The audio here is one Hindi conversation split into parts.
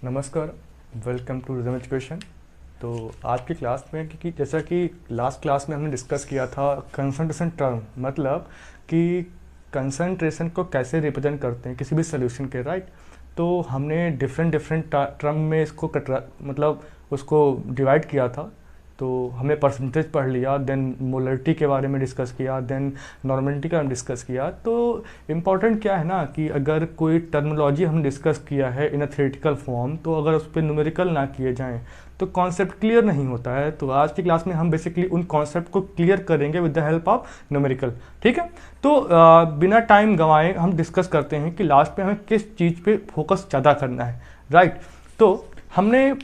नमस्कार, वेलकम टू रिदम एजुकेशन। तो आज की क्लास में कि जैसा कि लास्ट क्लास में हमने डिस्कस किया था कंसंट्रेशन टर्म, मतलब कि कंसंट्रेशन को कैसे रिप्रेजेंट करते हैं किसी भी सोल्यूशन के, राइट। तो हमने डिफरेंट डिफरेंट टर्म में इसको मतलब उसको डिवाइड किया था। तो हमने परसेंटेज पढ़ लिया, देन मोलरिटी के बारे में डिस्कस किया, देन नॉर्मलिटी का हम डिस्कस किया। तो इम्पॉर्टेंट क्या है ना कि अगर कोई टर्मिनोलॉजी हम डिस्कस किया है इन अ थ्योरेटिकल फॉर्म, तो अगर उस पर न्यूमेरिकल ना किए जाएं तो कॉन्सेप्ट क्लियर नहीं होता है। तो आज की क्लास में हम बेसिकली उन कॉन्सेप्ट को क्लियर करेंगे with the help of numerical, ठीक है। तो बिना टाइम गंवाए हम डिस्कस करते हैं कि लास्ट में हमें किस चीज़ पे फोकस ज़्यादा करना है, राइट। तो हमने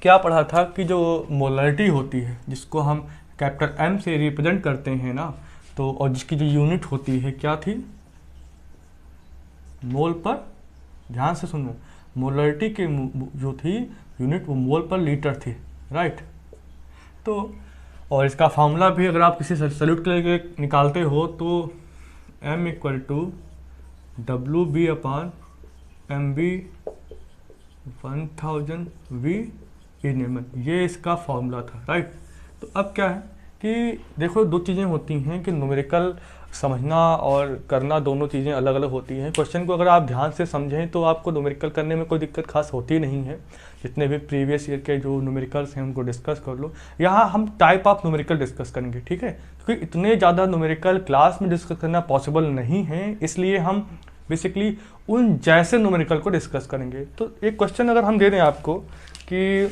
क्या पढ़ा था कि जो मोलरिटी होती है जिसको हम कैपिटल M से रिप्रेजेंट करते हैं ना, तो और जिसकी जो यूनिट होती है क्या थी, मोल पर। ध्यान से सुनो, मोलरिटी की जो थी यूनिट वो मोल पर लीटर थी, राइट। तो और इसका फार्मूला भी अगर आप किसी सॉल्यूट के लिए निकालते हो तो M equal to WB/MB 1000 V in ml, ये इसका फॉर्मूला था, राइट। तो अब क्या है कि देखो, दो चीज़ें होती हैं कि न्यूमेरिकल समझना और करना, दोनों चीज़ें अलग अलग होती हैं। क्वेश्चन को अगर आप ध्यान से समझें तो आपको न्यूमेरिकल करने में कोई दिक्कत खास होती नहीं है। जितने भी प्रीवियस ईयर के जो न्यूमेरिकल्स हैं उनको डिस्कस कर लो। यहाँ हम टाइप ऑफ न्यूमेरिकल डिस्कस करेंगे, ठीक है, क्योंकि इतने ज़्यादा न्यूमेरिकल क्लास में डिस्कस करना पॉसिबल नहीं है, इसलिए हम बेसिकली उन जैसे न्यूमेरिकल को डिस्कस करेंगे। तो एक क्वेश्चन अगर हम दे दें आपको कि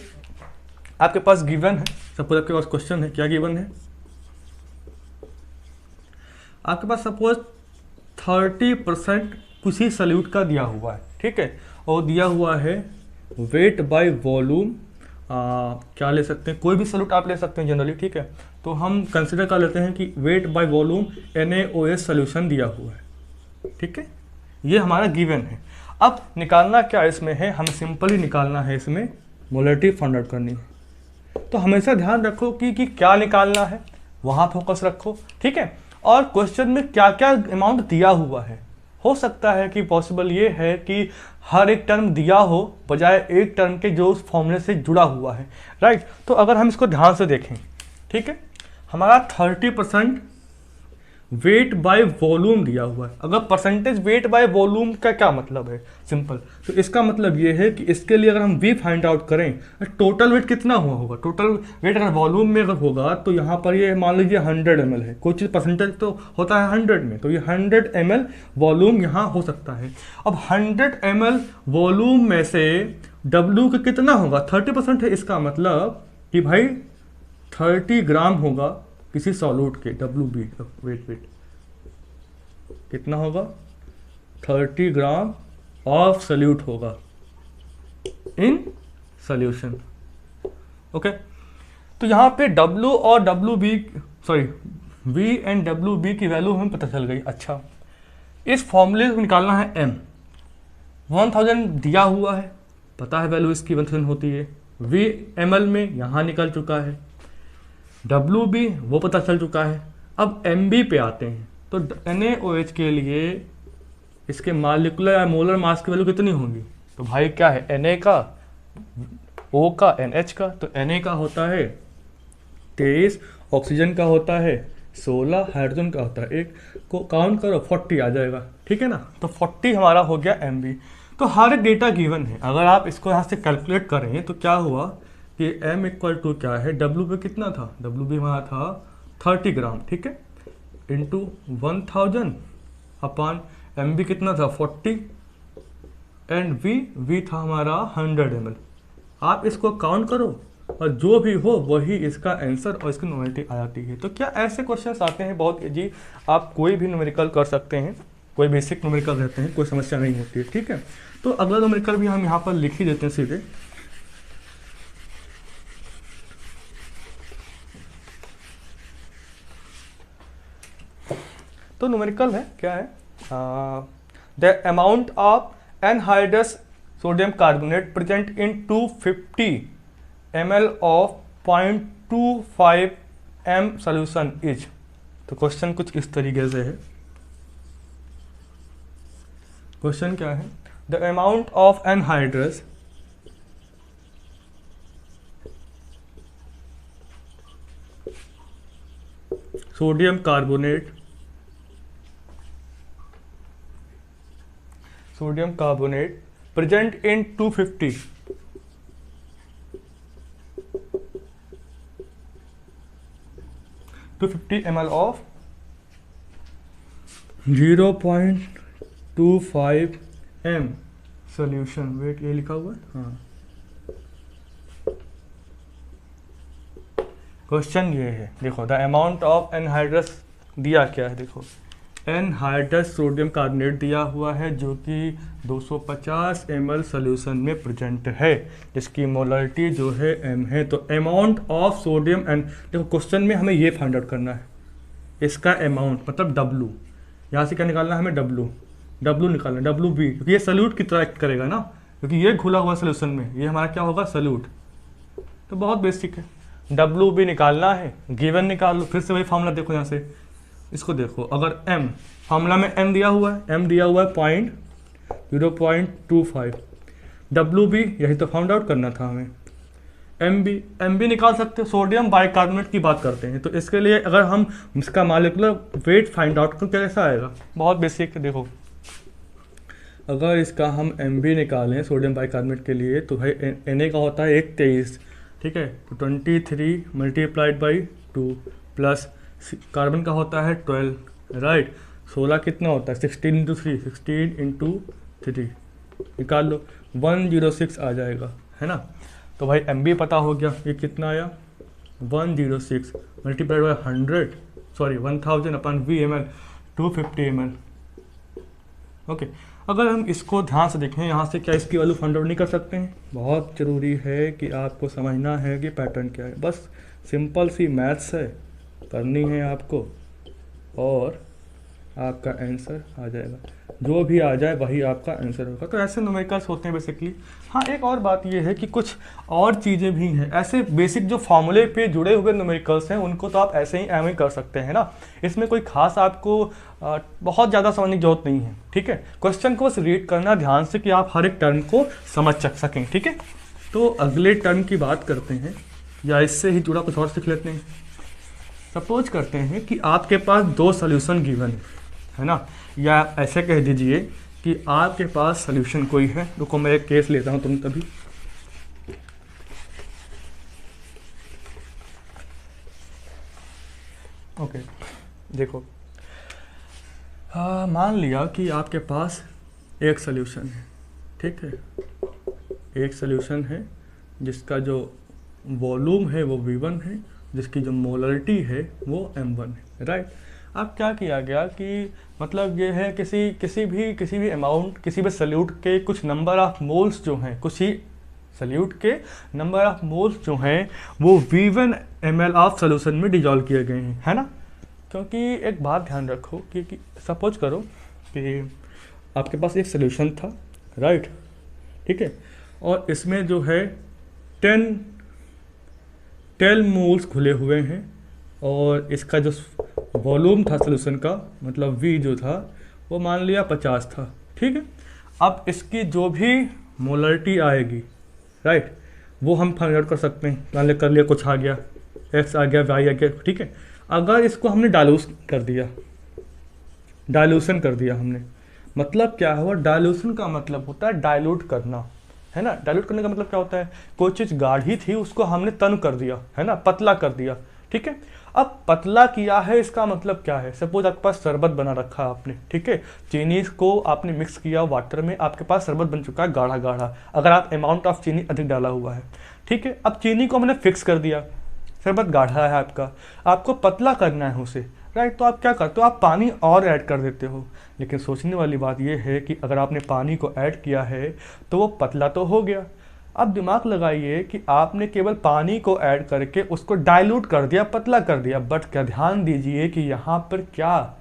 आपके पास गिवन है, सपोज आपके पास क्वेश्चन है, क्या गिवन है आपके पास, सपोज 30% किसी सॉल्यूट का दिया हुआ है, ठीक है, और दिया हुआ है वेट बाय वॉल्यूम। क्या ले सकते हैं, कोई भी सॉल्यूट आप ले सकते हैं जनरली, ठीक है। तो हम कंसिडर कर लेते हैं कि weight by volume NaOH solution दिया हुआ है, ठीक है, ये हमारा गिवन है। अब निकालना क्या इसमें है, हमें सिंपली निकालना है, इसमें मोलरिटी फाइंड आउट करनी है। तो हमेशा ध्यान रखो कि क्या निकालना है, वहाँ फोकस रखो, ठीक है। और क्वेश्चन में क्या क्या अमाउंट दिया हुआ है, हो सकता है कि पॉसिबल ये है कि हर एक टर्म दिया हो बजाय एक टर्म के जो उस फॉर्मूले से जुड़ा हुआ है, राइट। तो अगर हम इसको ध्यान से देखें, ठीक है, हमारा 30% वेट बाय वॉल्यूम दिया हुआ है। अगर परसेंटेज वेट बाय वॉल्यूम का क्या मतलब है, सिंपल, तो इसका मतलब ये है कि इसके लिए अगर हम V फाइंड आउट करें, टोटल वेट कितना हुआ होगा, टोटल वेट अगर वॉल्यूम में अगर होगा तो यहाँ पर ये मान लीजिए 100 ml है, कोई चीज़ परसेंटेज तो होता है 100 में, तो ये 100 ml वॉल्यूम यहाँ हो सकता है। अब 100 ml वॉल्यूम में से W का कितना होगा, 30% है, इसका मतलब कि भाई 30 ग्राम होगा किसी सॉल्यूट के। WB वेट कितना होगा, 30 ग्राम ऑफ सॉल्यूट होगा इन सॉल्यूशन, ओके। तो यहाँ पे W और V एंड WB की वैल्यू हमें पता चल गई। अच्छा, इस फॉर्मूले को निकालना है M, 1000 दिया हुआ है, पता है वैल्यू इसकी 1000 होती है। V ml में यहाँ निकल चुका है, WB वो पता चल चुका है। अब MB पे आते हैं, तो NaOH के लिए इसके मालिकुलर या मोलर मास की वैल्यू कितनी होगी, तो भाई क्या है, Na का, O का, NH का। तो Na का होता है 23, ऑक्सीजन का होता है 16, हाइड्रोजन का होता है 1, को काउंट करो 40 आ जाएगा, ठीक है ना। तो 40 हमारा हो गया MB। तो हर एक डेटा गिवन है, अगर आप इसको यहाँ से कैलकुलेट करें तो क्या हुआ कि M इक्वल टू क्या है, W पे कितना था, WB हमारा था 30 ग्राम, ठीक है, इंटू 1000 अपॉन MB कितना था 40, एंड V था हमारा 100 ml। आप इसको काउंट करो और जो भी हो वही इसका आंसर और इसकी न्यूमेरिटी आ जाती है। तो क्या ऐसे क्वेश्चंस आते हैं बहुत इजी, आप कोई भी न्यूमेरिकल कर सकते हैं, कोई बेसिक न्यूमेरिकल रहते हैं, कोई समस्या नहीं होती है, ठीक है। तो अगला न्यूमेरिकल भी हम यहाँ पर लिख ही देते हैं सीधे। तो न्यूमेरिकल है, क्या है, the amount of anhydrous sodium carbonate present in 250 ml of 0.25 m solution is. तो क्वेश्चन कुछ इस तरीके से है। क्वेश्चन क्या है, the amount of anhydrous sodium carbonate present in 250 ml of 0.25 m solution। Wait ये लिखा हुआ है, हाँ। क्वेश्चन ये है, देखो द अमाउंट ऑफ एनहाइड्रस दिया क्या है, देखो एनहाइड्रस सोडियम कार्बोनेट दिया हुआ है जो कि 250 ml सोल्यूशन में प्रेजेंट है, जिसकी मोलरिटी जो है m है। तो अमाउंट ऑफ सोडियम एंड देखो क्वेश्चन में हमें ये फाइंड आउट करना है, इसका अमाउंट मतलब W, यहाँ से क्या निकालना है हमें W निकालना है, WB, क्योंकि ये सल्यूट की तरह एक्ट करेगा ना, क्योंकि ये घुला हुआ सोल्यूशन में, ये हमारा क्या होगा सल्यूट। तो बहुत बेसिक है, WB निकालना है, गिवन निकाल लो, फिर से वही फॉर्मूला देखो, यहाँ से इसको देखो, अगर m फॉर्मूला में m दिया हुआ है, m दिया हुआ है 0.25, WB यही तो फाउंड आउट करना था हमें, MB निकाल सकते हो, सोडियम बाइकार्बोनेट की बात करते हैं। तो इसके लिए अगर हम इसका मॉलिक्यूलर वेट फाइंड आउट करें कैसा आएगा, बहुत बेसिक है। देखो अगर इसका हम MB निकालें सोडियम बाइकार्बोनेट के लिए तो भाई Na का होता है 123, ठीक है, तो 23 मल्टीप्लाइड बाई 2 प्लस कार्बन का होता है 12, राइट। 16 कितना होता है 16 इंटू 3, 16 इंटू 3 निकाल लो, 106 आ जाएगा, है ना। तो भाई MB पता हो गया, ये कितना आया 106 multiplied by 1000 upon VmL 250 ml। Okay, अगर हम इसको ध्यान से देखें, यहाँ से क्या इसकी वैल्यू फाइंड आउट नहीं कर सकते हैं। बहुत ज़रूरी है कि आपको समझना है कि पैटर्न क्या है, बस सिंपल सी मैथ्स है, करनी है आपको और आपका आंसर आ जाएगा, जो भी आ जाए वही आपका आंसर होगा। तो ऐसे न्यूमेरिकल्स होते हैं बेसिकली। हाँ, एक और बात ये है कि कुछ और चीज़ें भी हैं, ऐसे बेसिक जो फॉर्मूले पे जुड़े हुए न्यूमेरिकल्स हैं उनको तो आप ऐसे ही एम कर सकते हैं ना, इसमें कोई खास आपको बहुत ज़्यादा समझने की जरूरत नहीं है, ठीक है। क्वेश्चन को बस रीड करना ध्यान से कि आप हर एक टर्म को समझ सकें, ठीक है। तो अगले टर्म की बात करते हैं, या इससे ही जुड़ा कुछ और सीख लेते हैं। सपोज करते हैं कि आपके पास 2 सॉल्यूशन गिवन है ना, या ऐसे कह दीजिए कि आपके पास सॉल्यूशन कोई है। रुको मैं एक केस लेता हूं तुम तभी। ओके, देखो मान लिया कि आपके पास एक सॉल्यूशन है, ठीक है, एक सॉल्यूशन है जिसका जो वॉल्यूम है वो V1 है, जिसकी जो मोलरिटी है वो M1 है, राइट। अब क्या किया गया कि मतलब ये है किसी भी अमाउंट, किसी भी सल्यूट के कुछ नंबर ऑफ मोल्स जो हैं, कुछ ही सल्यूट के नंबर ऑफ मोल्स जो हैं वो V1 ml ऑफ सोल्यूशन में डिजॉल्व किए गए हैं, है ना। क्योंकि एक बात ध्यान रखो कि सपोज करो कि आपके पास एक सल्यूशन था, राइट, ठीक है, और इसमें जो है 10 मोल्स घुले हुए हैं और इसका जो वॉल्यूम था सॉल्यूशन का, मतलब V जो था वो मान लिया 50 था, ठीक है। अब इसकी जो भी मोलरिटी आएगी, राइट, वो हम फाइंड आउट कर सकते हैं। मान लिया कर लिया, कुछ आ गया, X आ गया, Y आ गया, ठीक है। अगर इसको हमने डाइल्यूशन कर दिया हमने, मतलब क्या हुआ, डाइल्यूशन का मतलब होता है डाइल्यूट करना, है ना। डाइल्यूट करने का मतलब क्या होता है, कोई चीज़ गाढ़ी थी उसको हमने तन कर दिया, है ना, पतला कर दिया, ठीक है। अब पतला किया है इसका मतलब क्या है, सपोज आपके पास शरबत बना रखा है आपने, ठीक है, चीनी को आपने मिक्स किया वाटर में, आपके पास शरबत बन चुका है गाढ़ा गाढ़ा, अगर आप अमाउंट ऑफ चीनी अधिक डाला हुआ है, ठीक है। अब चीनी को हमने फिक्स कर दिया, शरबत गाढ़ा है आपका, आपको पतला करना है उसे, राइट। तो आप क्या करते हो, आप पानी और ऐड कर देते हो। लेकिन सोचने वाली बात यह है कि अगर आपने पानी को ऐड किया है तो वो पतला तो हो गया। अब दिमाग लगाइए कि आपने केवल पानी को ऐड करके उसको डाइल्यूट कर दिया, पतला कर दिया, बट क्या ध्यान दीजिए कि यहाँ पर क्या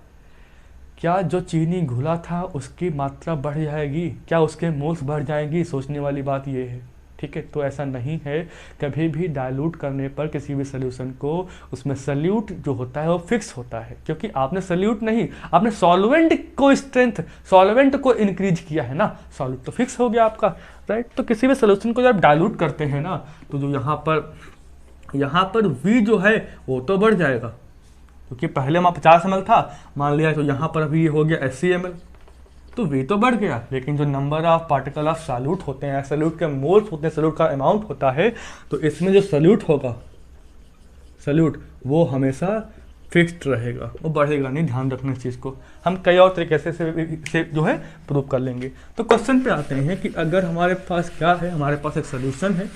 जो चीनी घुला था उसकी मात्रा बढ़ जाएगी, क्या उसके मोल्स बढ़ जाएंगी, सोचने वाली बात ये है, ठीक है। तो ऐसा नहीं है, कभी भी डाइल्यूट करने पर किसी भी सोल्यूशन को उसमें सल्यूट जो होता है वो फिक्स होता है, क्योंकि आपने सल्यूट नहीं, आपने सॉल्वेंट को स्ट्रेंथ, सॉल्वेंट को इंक्रीज किया है ना, सॉल्यूट तो फिक्स हो गया आपका, राइट। तो किसी भी सोल्यूशन को जब डाइल्यूट करते हैं ना, तो जो यहाँ पर V जो है वो तो बढ़ जाएगा, क्योंकि पहले वहाँ 50 ml था मान लिया, तो यहाँ पर अभी हो गया 80 ml, तो V तो बढ़ गया, लेकिन जो number of particle of solute होते हैं, सॉल्यूट के मोल्स होते हैं, सॉल्यूट का अमाउंट होता है, तो इसमें जो सॉल्यूट होगा, सॉल्यूट वो हमेशा फिक्स्ड रहेगा, वो बढ़ेगा नहीं। ध्यान रखना इस चीज़ को, हम कई और तरीके से जो है प्रूव कर लेंगे। तो क्वेश्चन पे आते हैं कि अगर हमारे पास क्या है, हमारे पास एक सोल्यूशन है,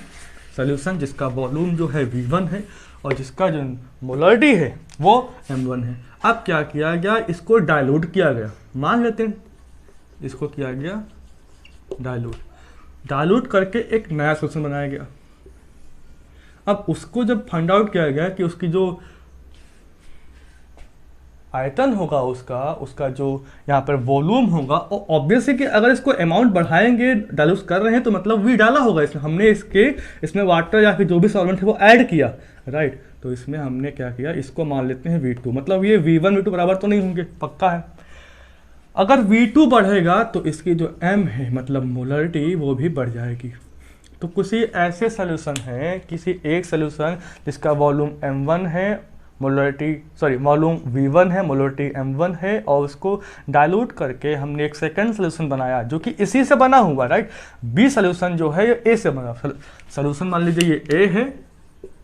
सोल्यूशन जिसका वॉल्यूम जो है V1 है और जिसका जो मोलरिटी है वो M1 है। अब क्या किया गया, इसको डाइल्यूट किया गया, मान लेते हैं इसको किया गया डाइल्यूट करके एक नया सोल्यूशन बनाया गया। अब उसको जब फाइंड आउट किया गया कि उसकी जो आयतन होगा, उसका जो यहाँ पर वॉल्यूम होगा, और ऑब्वियसली कि अगर इसको अमाउंट बढ़ाएंगे, डाइल्यूट कर रहे हैं तो मतलब V डाला होगा इसमें, हमने इसमें वाटर या फिर जो भी सॉल्वेंट है वो ऐड किया, राइट। तो इसमें हमने क्या किया, इसको मान लेते हैं V2, मतलब ये V1 V2 बराबर तो नहीं होंगे, पक्का है। अगर V2 बढ़ेगा तो इसकी जो M है मतलब मोलरिटी वो भी बढ़ जाएगी। तो कुछ ऐसे सोल्यूशन हैं, किसी एक सोल्यूशन जिसका वॉल्यूम M1 है, वॉल्यूम V1 है, मोलरिटी M1 है, और उसको डाइल्यूट करके हमने एक सेकंड सोल्यूशन बनाया जो कि इसी से बना हुआ, राइट। B सोल्यूशन जो है ये A से बना, सोल्यूशन मान लीजिए ये A है,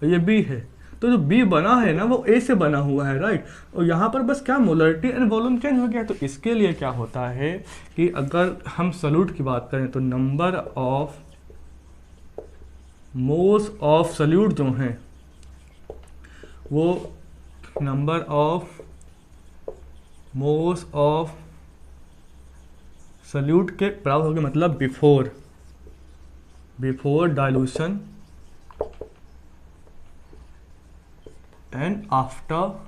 ये B है, तो जो B बना है ना वो A से बना हुआ है, राइट। और यहाँ पर बस क्या मोलरिटी एंड वॉल्यूम चेंज हो गया। तो इसके लिए क्या होता है कि अगर हम सॉल्यूट की बात करें तो number of moles of solute जो हैं वो number of moles of solute के बराबर हो गया, मतलब before dilution and after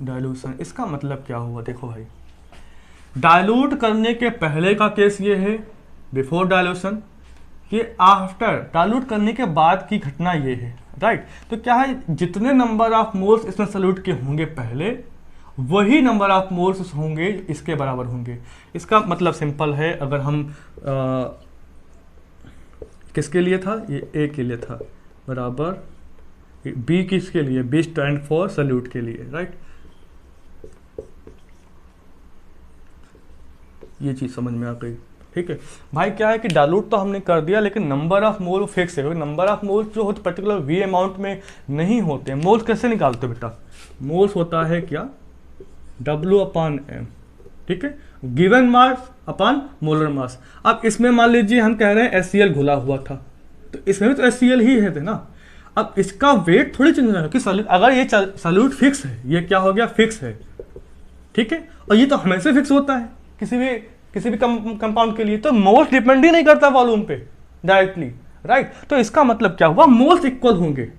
dilution. इसका मतलब क्या हुआ, देखो भाई, डाइल्यूट करने के पहले का केस ये है बिफोर डाइल्यूशन, ये आफ्टर डाइल्यूट करने के बाद की घटना ये है, राइट। तो क्या है, जितने नंबर ऑफ मोल्स इसमें सॉल्यूट के होंगे पहले, वही नंबर ऑफ मोल्स होंगे इसके बराबर होंगे। इसका मतलब सिंपल है, अगर हम किसके लिए था, ये A के लिए था, बराबर B किसके लिए, B स्टैंड फॉर सॉल्यूट के लिए, राइट। ये चीज़ समझ में आ गई, ठीक है भाई। क्या है कि डाइल्यूट तो हमने कर दिया, लेकिन नंबर ऑफ मोल फिक्स है, क्योंकि नंबर ऑफ मोल्स जो होते पर्टिकुलर V अमाउंट में नहीं होते। मोल्स कैसे निकालते हो बेटा, मोल्स होता है क्या, W/M, ठीक है, given mass upon molar mass. अब इसमें मान लीजिए हम कह रहे हैं HCl घुला हुआ था, तो इसमें भी तो HCl ही है ना। अब इसका वेट थोड़ी चेंज होगा कि अगर ये सॉल्यूट फिक्स है, ये क्या हो गया, फिक्स है, ठीक है। और ये तो हमेशा फिक्स होता है किसी भी कंपाउंड के लिए, तो मोल्स डिपेंड ही नहीं करता वॉल्यूम पे डायरेक्टली, राइट। तो इसका मतलब क्या हुआ, मोल्स इक्वल होंगे।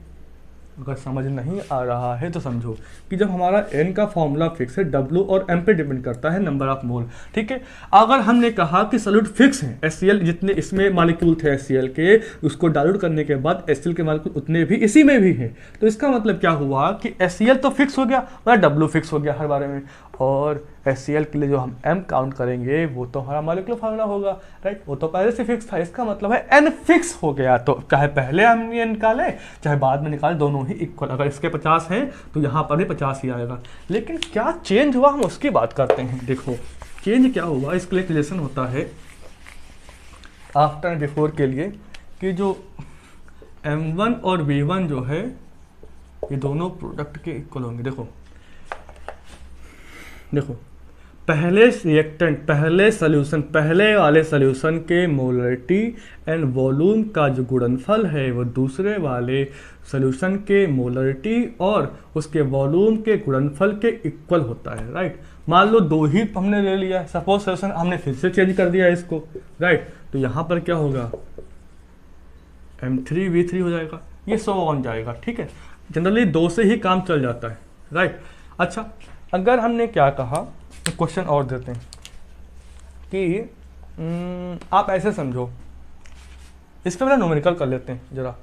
अगर समझ नहीं आ रहा है तो समझो कि जब हमारा N का फॉर्मूला फिक्स है, W और M पे डिपेंड करता है नंबर ऑफ मोल, ठीक है। अगर हमने कहा कि सॉल्यूट फिक्स है, HCl जितने इसमें मॉलिक्यूल थे HCl के, उसको डाइल्यूट करने के बाद HCl के मॉलिक्यूल उतने भी इसी में भी हैं, तो इसका मतलब क्या हुआ कि HCl तो फिक्स हो गया, मतलब W फिक्स हो गया हर बारे में, और HCl के लिए जो हम M काउंट करेंगे वो तो हमारा मॉलिक्यूलर फार्मूला होगा, राइट। वो तो पहले से फिक्स था, इसका मतलब है N फिक्स हो गया। तो चाहे पहले हम ये निकाले चाहे बाद में निकाले, दोनों ही इक्वल। अगर इसके 50 हैं तो यहाँ पर भी 50 ही आएगा। लेकिन क्या चेंज हुआ, हम उसकी बात करते हैं। देखो चेंज क्या हुआ, इसके लिए रिलेशन होता है आफ्टर एंड बिफोर के लिए, कि जो M1 और V1 जो है ये दोनों प्रोडक्ट के इक्वल होंगे। देखो पहले रिएक्टेंट, पहले वाले सॉल्यूशन के मोलरिटी एंड वॉल्यूम का जो गुणनफल है वो दूसरे वाले सॉल्यूशन के मोलरिटी और उसके वॉल्यूम के गुणनफल के इक्वल होता है, राइट। मान लो दो ही हमने ले लिया, सपोज सॉल्यूशन हमने फिर से चेंज कर दिया इसको, राइट। तो यहाँ पर क्या होगा, M3V3 हो जाएगा, ये 100 ऑन जाएगा, ठीक है। जनरली 2 से ही काम चल जाता है, राइट। अच्छा, अगर हमने क्या कहा, क्वेश्चन और देते हैं कि आप ऐसे समझो इसका पहले न्यूमेरिकल कर लेते हैं जरा।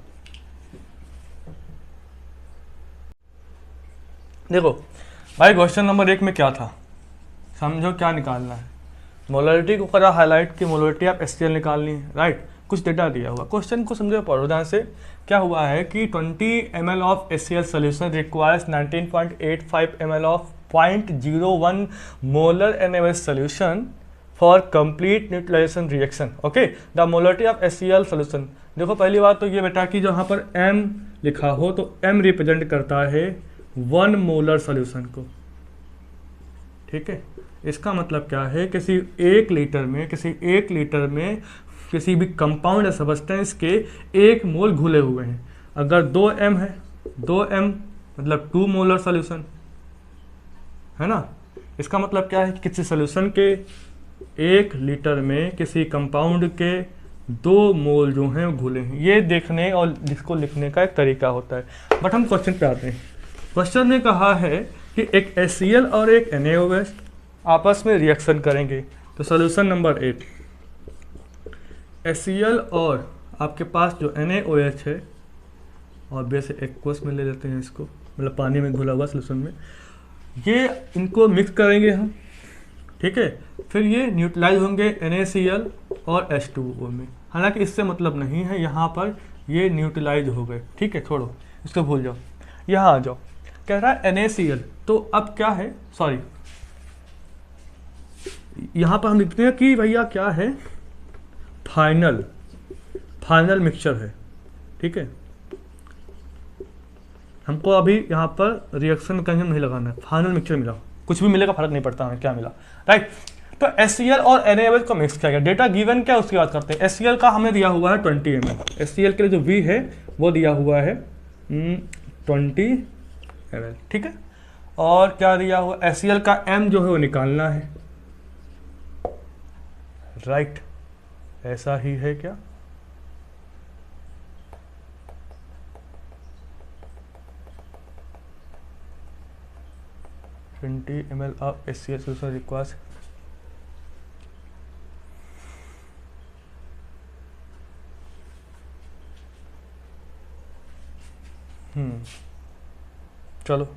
देखो भाई क्वेश्चन नंबर 1 में क्या था, समझो क्या निकालना है। मोलरिटी को करा हाईलाइट की मोलरिटी आप HCl निकालनी है, राइट। कुछ डेटा दिया हुआ, क्वेश्चन को समझो पढ़ो ध्यान से। क्या हुआ है कि 20 ml of HCl solution requires 19.85 ml of 0.01 molar NaOH solution for complete neutralisation reaction. Okay, the molarity of HCl solution. देखो पहली बात तो ये बेटा कि जहाँ पर M लिखा हो तो M रिप्रेजेंट करता है 1 मोलर सोल्यूशन को, ठीक है। इसका मतलब क्या है, किसी एक लीटर में किसी भी कंपाउंड या सब्सटेंस के 1 मोल घुले हुए हैं। अगर 2m है, 2m मतलब 2 मोलर सोल्यूशन है ना। इसका मतलब क्या है कि किसी सोल्यूशन के 1 लीटर में किसी कंपाउंड के 2 मोल जो हैं घुले हैं। ये देखने और इसको लिखने का एक तरीका होता है। बट हम क्वेश्चन पे आते हैं। क्वेश्चन में कहा है कि एक HCl और एक NaOH आपस में रिएक्शन करेंगे। तो सॉल्यूशन नंबर 1, HCl और आपके पास जो NaOH है, और वैसे एक्वस में ले लेते हैं इसको, मतलब पानी में घुला हुआ सॉल्यूशन में, ये इनको मिक्स करेंगे हम, ठीक है। फिर ये न्यूट्रलाइज होंगे NaCl और H2O में। हालांकि इससे मतलब नहीं है, यहाँ पर ये न्यूट्रलाइज हो गए, ठीक है। छोड़ो इसको, भूल जाओ, यहाँ आ जाओ। कह रहा है NaCl, तो अब क्या है, सॉरी यहाँ पर हम लिखते हैं कि भैया क्या है, फाइनल मिक्सचर है, ठीक है। हमको अभी यहाँ पर रिएक्शन का नहीं लगाना है, फाइनल मिक्सचर मिला, कुछ भी मिलेगा फर्क नहीं पड़ता हमें क्या मिला, राइट। तो HCl और NaOH को मिक्स किया गया। डेटा गिवन क्या उसकी बात करते हैं। HCl का हमें दिया हुआ है 20 ml, HCl के लिए जो V है वो दिया हुआ है 20 ml, ठीक है। और क्या दिया हुआ, HCl का M जो है वो निकालना है, राइट। ऐसा ही है क्या, $20 ml of HCl solution requires चलो।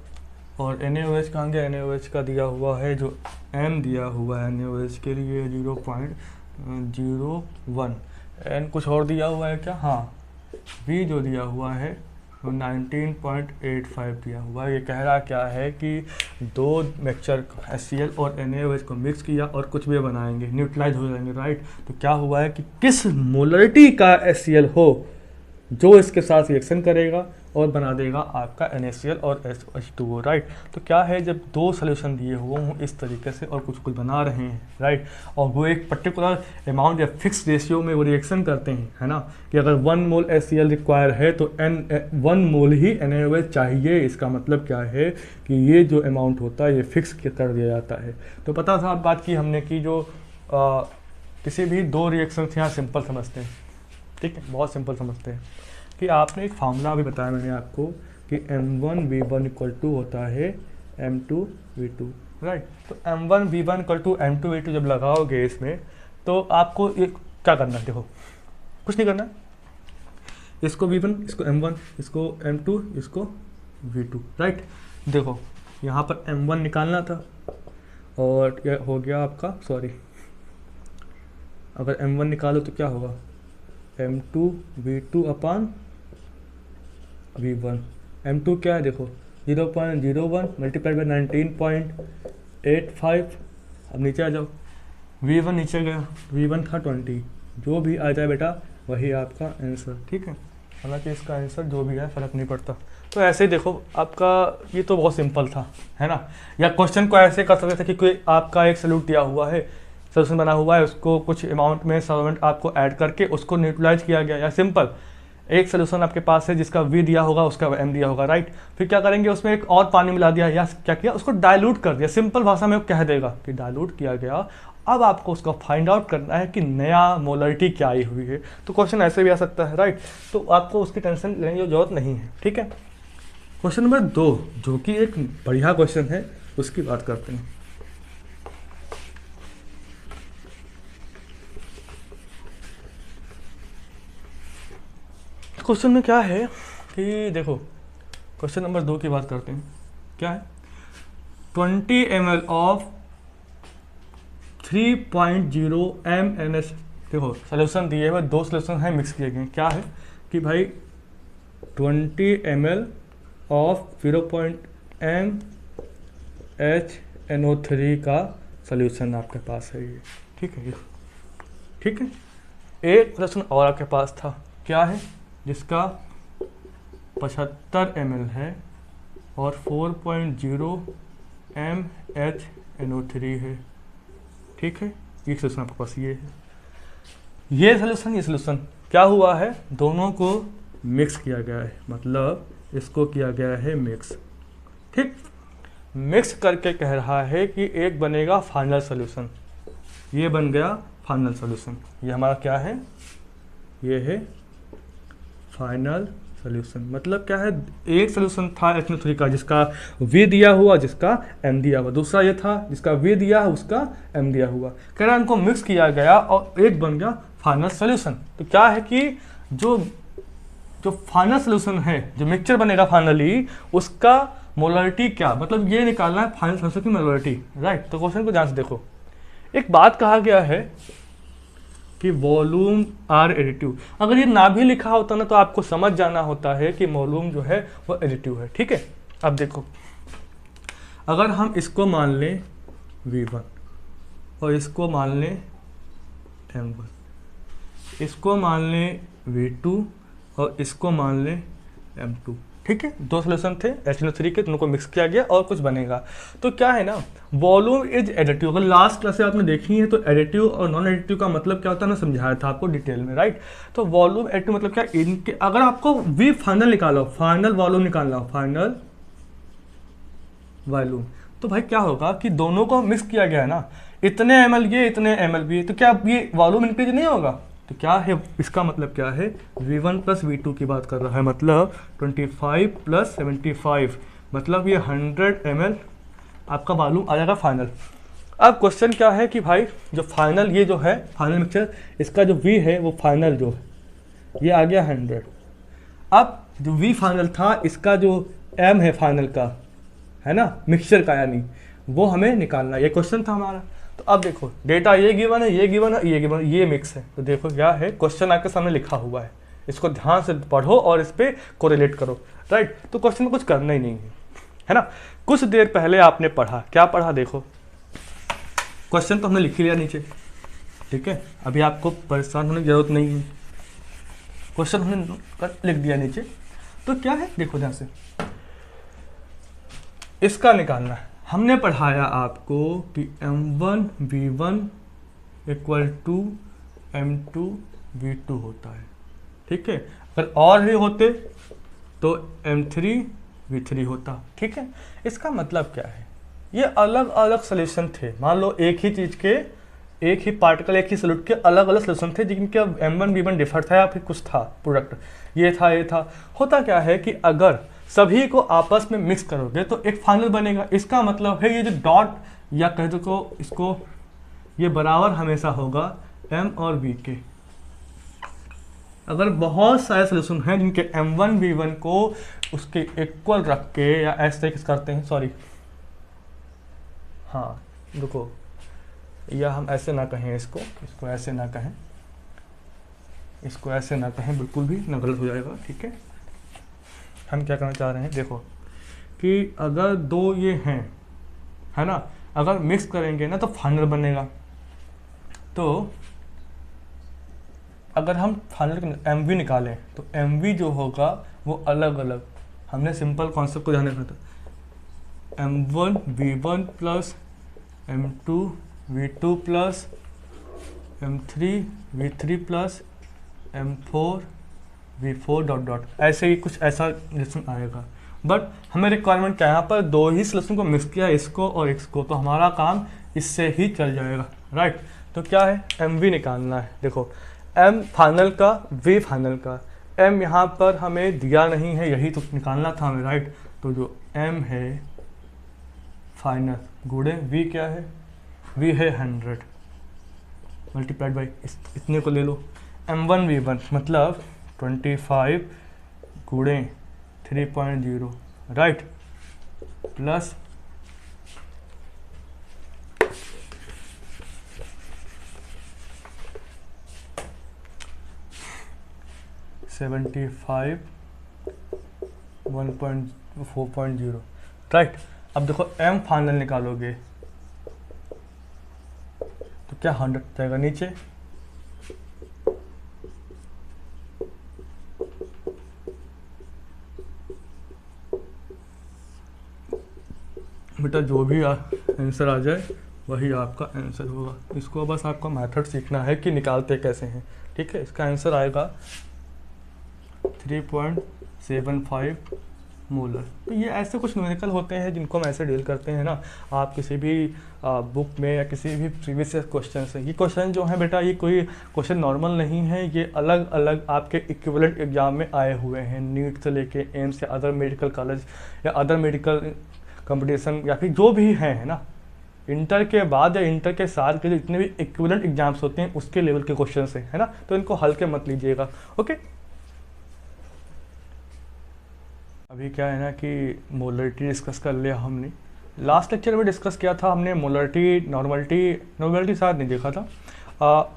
और NaOH कहाँ गया, NaOH का दिया हुआ है जो M दिया हुआ है NaOH के लिए 0.01, N कुछ और दिया हुआ है क्या, हाँ V जो दिया हुआ है 19.85 दिया हुआ है। ये कह रहा क्या है कि 2 मिक्सचर HCl और NaOH को मिक्स किया और कुछ भी बनाएंगे, न्यूट्रलाइज हो जाएंगे, राइट। तो क्या हुआ है कि किस मोलरिटी का HCl हो जो इसके साथ रिएक्शन करेगा और बना देगा आपका NaCl और H2O, राइट। तो क्या है, जब 2 सोल्यूशन दिए हुए हों इस तरीके से और कुछ बना रहे हैं, राइट, और वो एक पर्टिकुलर अमाउंट या फिक्स रेशियो में वो रिएक्शन करते हैं, है ना, कि अगर 1 मोल HCl रिक्वायर है तो 1 मोल ही NaOH चाहिए। इसका मतलब क्या है कि ये जो अमाउंट होता है ये फिक्स कर दिया जाता है। तो पता था बात की हमने कि जो किसी भी 2 रिएक्शन यहाँ सिंपल समझते हैं, ठीक है, बहुत सिंपल समझते हैं कि आपने एक फार्मूला भी बताया मैंने आपको कि M1V1 इक्वल टू होता है M2V2, राइट। तो M1V1 इक्वल टू M2V2 जब लगाओगे इसमें तो आपको ये क्या करना है, देखो कुछ नहीं करना, इसको V1, इसको M1, इसको M2, इसको V2, राइट। देखो यहाँ पर M1 निकालना था और यह हो गया आपका, सॉरी, अगर M1 निकालो तो क्या होगा, M2V2 अपान V1। M2 क्या है, देखो 0.01 मल्टीप्लाइड बाई 19.85। अब नीचे आ जाओ, V1 नीचे गया, V1 था 20, जो भी आ जाए बेटा वही आपका आंसर, ठीक है। हालांकि इसका आंसर जो भी है फ़र्क नहीं पड़ता। तो ऐसे ही देखो आपका, ये तो बहुत सिंपल था, है ना। या क्वेश्चन को ऐसे कर सकते थे कि कोई आपका एक सॉल्यूट दिया हुआ है, सोल्यूशन बना हुआ है, उसको कुछ अमाउंट में सॉल्वेंट आपको ऐड करके उसको न्यूट्रलाइज किया गया, या सिंपल एक सोल्यूशन आपके पास है जिसका V दिया होगा, उसका M दिया होगा, राइट। फिर क्या करेंगे, उसमें एक और पानी मिला दिया, या क्या किया, उसको डाइल्यूट कर दिया। सिंपल भाषा में वो कह देगा कि डाइल्यूट किया गया। अब आपको उसका फाइंड आउट करना है कि नया मोलरिटी क्या आई हुई है। तो क्वेश्चन ऐसे भी आ सकता है, राइट। तो आपको उसकी टेंशन लेने की जरूरत नहीं है, ठीक है। क्वेश्चन नंबर 2 जो कि एक बढ़िया क्वेश्चन है, उसकी बात करते हैं। क्वेश्चन में क्या है कि देखो, क्वेश्चन नंबर 2 की बात करते हैं। क्या है, 20 ml ऑफ 3.0 mNH। देखो सोल्यूशन दिए हुए, 2 सोल्यूशन हैं मिक्स किए गए। क्या है कि भाई 20 ml ऑफ 0.mHNO3 का सोल्यूशन आपके पास है ये, ठीक है। ठीक है, एक सोल्यूशन और आपके पास था, क्या है, जिसका 75 ml है और 4.0 mHNO3 है, ठीक है। ये सोल्यूशन आपके पास ये है। ये सोल्यूशन क्या हुआ है, दोनों को मिक्स किया गया है, मतलब इसको किया गया है मिक्स, ठीक। मिक्स करके कह रहा है कि एक बनेगा फाइनल सोल्यूशन। ये बन गया फाइनल सोल्यूशन। ये हमारा क्या है, ये है फाइनल सोल्यूशन। मतलब क्या है, एक सोल्यूशन था HNO3 का जिसका V दिया हुआ, जिसका M दिया हुआ। दूसरा ये था जिसका V दिया है, उसका M दिया हुआ। कह रहा है इनको मिक्स किया गया और एक बन गया फाइनल सोल्यूशन। तो क्या है कि जो फाइनल सोल्यूशन है, जो मिक्सचर बनेगा फाइनली, उसका मोलरिटी क्या, मतलब ये निकालना है फाइनल सोल्यूशन की मोलरिटी, राइट। तो क्वेश्चन को ध्यान से देखो। एक बात कहा गया है कि वॉल्यूम आर एडिटिव। अगर ये ना भी लिखा होता ना तो आपको समझ जाना होता है कि वॉल्यूम जो है वो एडिटिव है, ठीक है। अब देखो, अगर हम इसको मान लें V1 और इसको मान लें M1, इसको मान लें V2 और इसको मान लें M2, ठीक है। 2 सोल्यूशन थे HNO3 के, दोनों को मिक्स किया गया और कुछ बनेगा। तो क्या है ना, वॉल्यूम इज एडिटिव। अगर लास्ट क्लास से आपने देखी है तो एडिटिव और नॉन एडिटिव का मतलब क्या होता है ना, समझाया था आपको डिटेल में, राइट। तो वॉल्यूम एडिटिव मतलब क्या, इनके अगर आपको V फाइनल निकालो, फाइनल वॉल्यूम निकालना हो, फाइनल वॉल्यूम, तो भाई क्या होगा कि दोनों को मिक्स किया गया है ना, इतने ml ये, इतने ml भी, तो क्या ये वॉल्यूम इंक्रीज नहीं होगा। तो क्या है, इसका मतलब क्या है, V1 प्लस V2 की बात कर रहा है, मतलब 25 प्लस 75, मतलब ये 100 ml आपका वॉल्यूम आ जाएगा फाइनल। अब क्वेश्चन क्या है कि भाई जो फाइनल, ये जो है फाइनल मिक्सचर, इसका जो V है वो फाइनल जो है ये आ गया 100। अब जो V फाइनल था, इसका जो M है फाइनल का, है ना, मिक्सचर का, यानी वो हमें निकालना, ये क्वेश्चन था हमारा। तो अब देखो, डेटा ये गिवन है, ये गिवन है, ये गिवन है, ये मिक्स है। तो देखो क्या है, क्वेश्चन आपके सामने लिखा हुआ है, इसको ध्यान से पढ़ो और इस पर कोरिलेट करो, राइट। तो क्वेश्चन में कुछ करना ही नहीं है ना। कुछ देर पहले आपने पढ़ा, क्या पढ़ा, देखो क्वेश्चन तो हमने लिख लिया नीचे, ठीक है। अभी आपको परेशान होने की जरूरत नहीं है, क्वेश्चन हमने लिख दिया नीचे। तो क्या है, देखो ध्यान से, इसका निकालना है। हमने पढ़ाया आपको कि M1 V1 equal to M2 V2 होता है, ठीक है। अगर और भी होते तो M3 V3 होता, ठीक है। इसका मतलब क्या है, ये अलग अलग सोल्यूशन थे। मान लो एक ही चीज़ के, एक ही पार्टिकल, एक ही सोल्यूट के अलग अलग सोल्यूशन थे, जिनके M1 V1 डिफर था या फिर कुछ था प्रोडक्ट, ये था, ये था। होता क्या है कि अगर सभी को आपस में मिक्स करोगे तो एक फाइनल बनेगा। इसका मतलब है ये जो डॉट या कह दो इसको, ये बराबर हमेशा होगा M और V के। अगर बहुत सारे सोल्यूशन हैं जिनके M1 V1 को उसके इक्वल रख के, या ऐसे करते हैं, सॉरी, हाँ देखो, या हम ऐसे ना कहें, इसको ऐसे ना कहें, इसको ऐसे ना कहें, बिल्कुल भी ना, गलत हो जाएगा, ठीक है। हम क्या करना चाह रहे हैं, देखो कि अगर 2 ये हैं, है ना, अगर मिक्स करेंगे ना तो फाइनल बनेगा। तो अगर हम फाइनल MV निकालें तो MV जो होगा वो अलग अलग, हमने सिंपल कॉन्सेप्ट को ध्यान रखना था, M1 V1 plus M2 V2 plus M3 V3 plus M4 V4 dot dot, ऐसे ही कुछ ऐसा रिलेशन आएगा। बट हमें रिक्वायरमेंट क्या है, यहाँ पर 2 ही सोल्यूशन को मिक्स किया, इसको और इसको, तो हमारा काम इससे ही चल जाएगा, राइट। तो क्या है, MV निकालना है। देखो M फाइनल का, V फाइनल का, M यहाँ पर हमें दिया नहीं है, यही तो निकालना था हमें, राइट। तो जो M है फाइनल गुणे V क्या है, V है 100 मल्टीप्लाइड बाई इतने को ले लो, M1 V1 मतलब 25 गुणे 3.0 राइट, प्लस 75 1.4.0 राइट। अब देखो m फाइनल निकालोगे तो क्या 100 जाएगा नीचे, बेटा जो भी आंसर आ जाए वही आपका आंसर होगा। इसको बस आपका मेथड सीखना है कि निकालते कैसे हैं, ठीक है। इसका आंसर आएगा 3.75 मोलर। तो ये ऐसे कुछ न्यूमेरिकल होते हैं जिनको हम ऐसे डील करते हैं ना, आप किसी भी बुक में या किसी भी प्रीवियस क्वेश्चन से। ये क्वेश्चन जो है बेटा, ये कोई क्वेश्चन नॉर्मल नहीं है, ये अलग अलग आपके इक्विवेलेंट एग्जाम में आए हुए हैं, नीट से लेके एम्स या अदर मेडिकल कॉलेज या अदर मेडिकल कंपटीशन या फिर जो भी है ना, इंटर के बाद या इंटर के साल के जो जितने भी इक्विवेलेंट एग्जाम्स होते हैं उसके लेवल के क्वेश्चन है ना, तो इनको हल्के मत लीजिएगा, ओके। अभी क्या है ना कि मोलरिटी डिस्कस कर लिया हमने, लास्ट लेक्चर में डिस्कस किया था हमने मोलरिटी, नॉर्मलिटी शायद नहीं देखा था,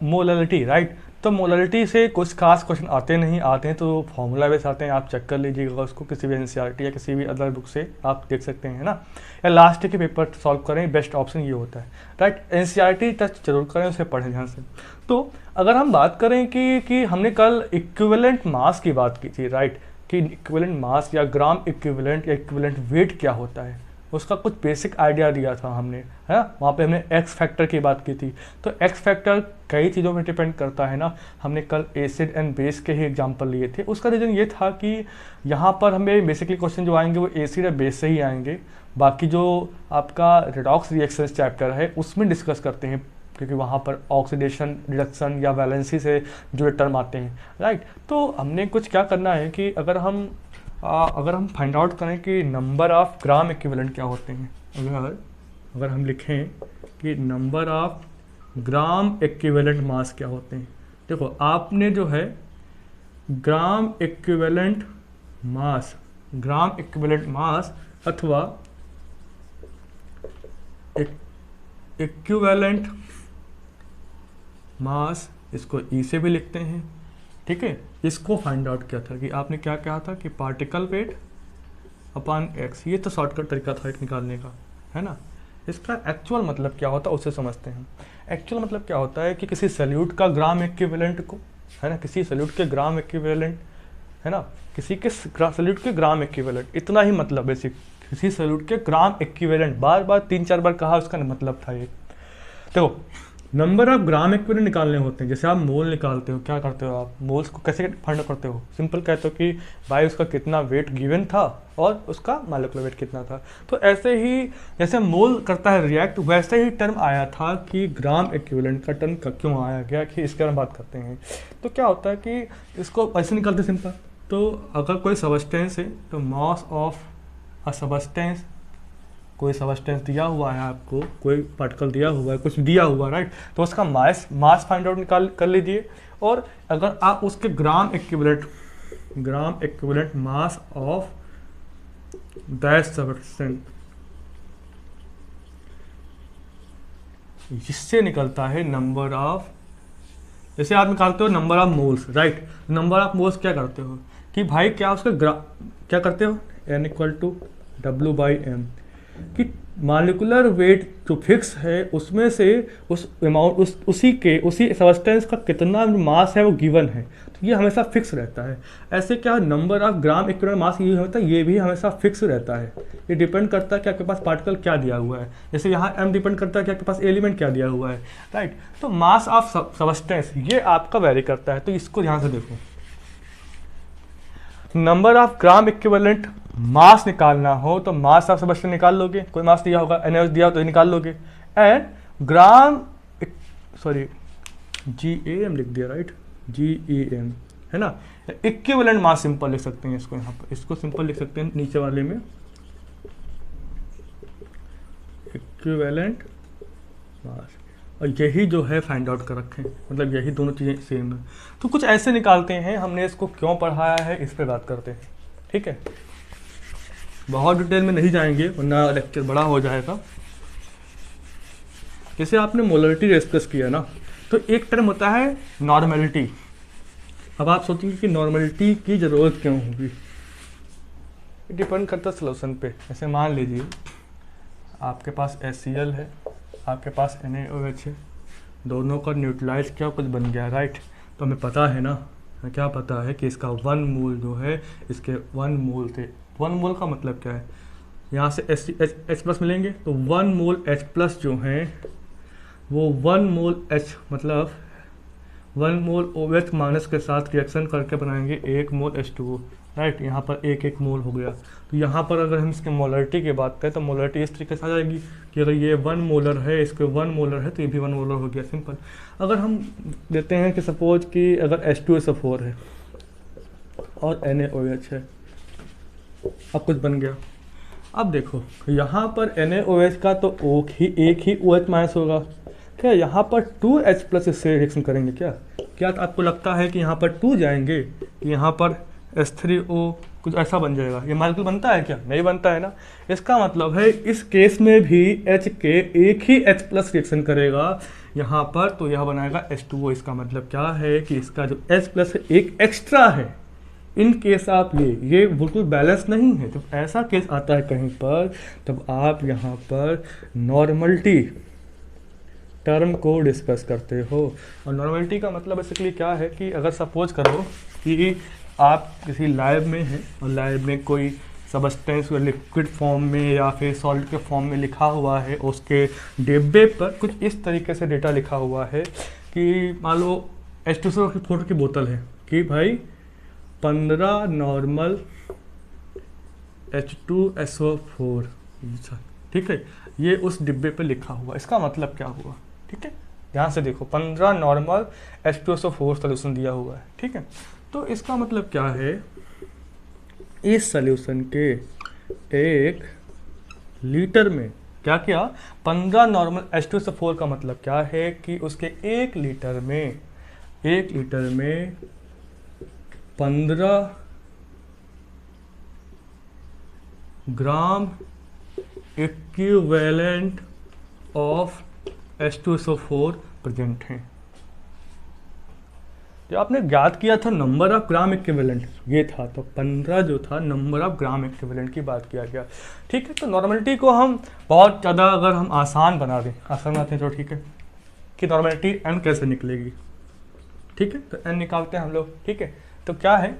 मोलरिटी राइट। तो मोलरिटी से कुछ खास क्वेश्चन आते नहीं, आते हैं तो फॉर्मूला बेस आते हैं, आप चेक कर लीजिएगा उसको, किसी भी एनसीईआरटी या किसी भी अदर बुक से आप देख सकते हैं ना, या लास्ट के पेपर सॉल्व करें, बेस्ट ऑप्शन ये होता है राइट। एनसीईआरटी टच जरूर करें, उसे पढ़ें ध्यान से। तो अगर हम बात करें कि हमने कल इक्विवेलेंट मास की बात की थी राइट, कि इक्विवेलेंट मास या ग्राम इक्विवेलेंट या इक्विवेलेंट वेट क्या होता है, उसका कुछ बेसिक आइडिया दिया था हमने, है ना। वहाँ पे हमने एक्स फैक्टर की बात की थी। तो एक्स फैक्टर कई चीज़ों में डिपेंड करता है ना, हमने कल एसिड एंड बेस के ही एग्जांपल लिए थे। उसका रीज़न ये था कि यहाँ पर हमें बेसिकली क्वेश्चन जो आएंगे वो एसिड या बेस से ही आएंगे, बाकी जो आपका रिडॉक्स रिएक्शन चैप्टर है उसमें डिस्कस करते हैं, क्योंकि वहाँ पर ऑक्सीडेशन, रिडक्शन या वैलेंसी से जुड़े टर्म आते हैं राइट। तो हमने कुछ क्या करना है कि अगर हम फाइंड आउट करें कि नंबर ऑफ ग्राम इक्विवेलेंट क्या होते हैं, अगर हम लिखें कि number of gram equivalent mass क्या होते हैं, देखो आपने जो है ग्राम इक्विवेलेंट मास अथवा इक्विवेलेंट मास, इसको ई से भी लिखते हैं, ठीक है। इसको फाइंड आउट किया था कि आपने क्या कहा था कि पार्टिकल वेट अपॉन एक्स, ये तो शॉर्टकट तरीका था एक निकालने का, है ना। इसका एक्चुअल मतलब क्या होता है उसे समझते हैं। एक्चुअल मतलब क्या होता है कि किसी सल्यूट का ग्राम इक्विवेलेंट को, है ना, किसी सल्यूट के ग्राम इक्विवेलेंट, है ना, किसी के सल्यूट के ग्राम इक्विवेलेंट, इतना ही मतलब बेसिक, किसी सल्यूट के ग्राम इक्विवेलेंट, बार बार 3-4 बार कहा, उसका मतलब था ये। तो नंबर ऑफ ग्राम इक्विवेलेंट निकालने होते हैं। जैसे आप मोल निकालते हो, क्या करते हो आप, मोल्स को कैसे फाइंड करते हो, सिंपल कहते हो कि भाई उसका कितना वेट गिवन था और उसका मॉलिक्यूलर वेट कितना था। तो ऐसे ही जैसे मोल करता है रिएक्ट, वैसे ही टर्म आया था कि ग्राम इक्विवेलेंट का टर्म क्यों आया गया, कि इसके बारे में बात करते हैं। तो क्या होता है कि इसको ऐसे निकालते सिंपल, तो अगर कोई सबस्टेंस है तो मास ऑफ अ सबस्टेंस, कोई सबस्टेंस दिया हुआ है आपको, कोई पार्टिकल दिया हुआ है, कुछ दिया हुआ राइट, तो उसका मास फाइंड आउट कर लीजिए। और अगर आप उसके gram equivalent mass of that substance, इससे निकलता है नंबर ऑफ, जैसे आप निकालते हो number of moles right. Number of moles क्या करते हो कि भाई क्या उसका क्या करते हो, n = W/m, कि मॉलिक्यूलर वेट जो फिक्स है उसमें से उस अमाउंट उसी सब्सटेंस का कितना मास है वो गिवन है, तो ये हमेशा फिक्स रहता है। ऐसे क्या number of gram equivalent mass ये होता है, ये भी हमेशा फिक्स रहता है। ये डिपेंड करता है कि आपके पास पार्टिकल क्या दिया हुआ है, जैसे यहाँ m डिपेंड करता है कि आपके पास एलिमेंट क्या दिया हुआ है राइट। तो मास ऑफ सब्सटेंस ये आपका वेरी करता है, तो इसको ध्यान से देखो। Number of gram equivalent mass निकालना हो तो मास ऑफ सबस्टेंस निकाल लोगे, कोई मास दिया होगा, NaOH दिया हो तो ये निकाल लोगे, एंड ग्राम GAM लिख दिया राइट, GEM, है ना। इक्विवेलेंट मास सिंपल लिख सकते हैं इसको, यहाँ पर इसको सिंपल लिख सकते हैं नीचे वाले में, इक्विवेलेंट मास। और यही जो है फाइंड आउट कर रखे हैं, मतलब यही दोनों चीज़ें सेम है। तो कुछ ऐसे निकालते हैं, हमने इसको क्यों पढ़ाया है इस पर बात करते हैं, ठीक है। बहुत डिटेल में नहीं जाएंगे वरना लेक्चर बड़ा हो जाएगा। जैसे आपने मोलरिटी डिस्कस किया ना, तो एक टर्म होता है नॉर्मेलिटी। अब आप सोचेंगे कि नॉर्मेलिटी की ज़रूरत क्यों होगी, डिपेंड करता है सॉल्यूशन पे। ऐसे मान लीजिए आपके पास HCl है, आपके पास NaOH है, दोनों का न्यूट्रलाइज क्या कुछ बन गया, राइट। तो हमें पता है ना, क्या पता है कि इसका 1 मोल जो है, इसके 1 मोल थे। 1 मोल का मतलब क्या है, यहाँ से H प्लस मिलेंगे तो 1 मोल H प्लस जो है वो 1 मोल H मतलब 1 मोल OH माइनस के साथ रिएक्शन करके बनाएंगे 1 मोल H2O, राइट। यहाँ पर एक मोल हो गया। तो यहाँ पर अगर हम इसके मोलरिटी की बात करें तो मोलरिटी इस तरीके से आ जाएगी कि अगर ये 1 मोलर है, इसके 1 मोलर है तो ये भी 1 मोलर हो गया, सिंपल। अगर हम देते हैं कि सपोज कि अगर H2SO4 है और NaOH है, अब कुछ बन गया। अब देखो यहाँ पर NaOH का तो एक ही OH माइनस होगा, क्या यहाँ पर 2H प्लस इससे रिएक्शन करेंगे क्या आपको लगता है कि यहाँ पर 2 जाएंगे कि यहाँ पर H3O कुछ ऐसा बन जाएगा? ये मॉलिक्यूल बनता है क्या? नहीं बनता है ना। इसका मतलब है इस केस में भी H के एक ही H प्लस रिएक्शन करेगा यहाँ पर, तो यह बनाएगा H2O। इसका मतलब क्या है कि इसका जो H प्लस है एक एक्स्ट्रा है। इन केस आप ये बिल्कुल बैलेंस नहीं है। जब ऐसा केस आता है कहीं पर, तब आप यहाँ पर नॉर्मलिटी टर्म को डिस्कस करते हो। और नॉर्मलिटी का मतलब बेसिकली क्या है कि अगर सपोज करो कि आप किसी लैब में हैं और लैब में कोई सबस्टेंस लिक्विड फॉर्म में या फिर सॉलिड के फॉर्म में लिखा हुआ है, उसके डिब्बे पर कुछ इस तरीके से डेटा लिखा हुआ है कि मान लो H2SO4 की बोतल है कि भाई 15 नॉर्मल H2SO4, ठीक है, ये उस डिब्बे पे लिखा हुआ। इसका मतलब क्या हुआ, ठीक है, ध्यान से देखो, 15 नॉर्मल H2SO4 सोल्यूशन दिया हुआ है, ठीक है। तो इसका मतलब क्या है, इस सोल्यूशन के 1 लीटर में क्या किया, 15 नॉर्मल H2SO4 का मतलब क्या है कि उसके 1 लीटर में 15 ग्राम इक्विवेलेंट ऑफ H2SO4 प्रेजेंट हैं। जो आपने ज्ञात किया था नंबर ऑफ ग्राम इक्विवेलेंट, ये था, तो 15 जो था नंबर ऑफ ग्राम इक्विवेलेंट की बात किया गया, ठीक है। तो नॉर्मलिटी को हम बहुत ज़्यादा अगर हम आसान बना दें, आसान बनाते हैं तो ठीक है, कि नॉर्मलिटी n कैसे निकलेगी, ठीक है। तो n निकालते हैं हम लोग, ठीक है। तो क्या है,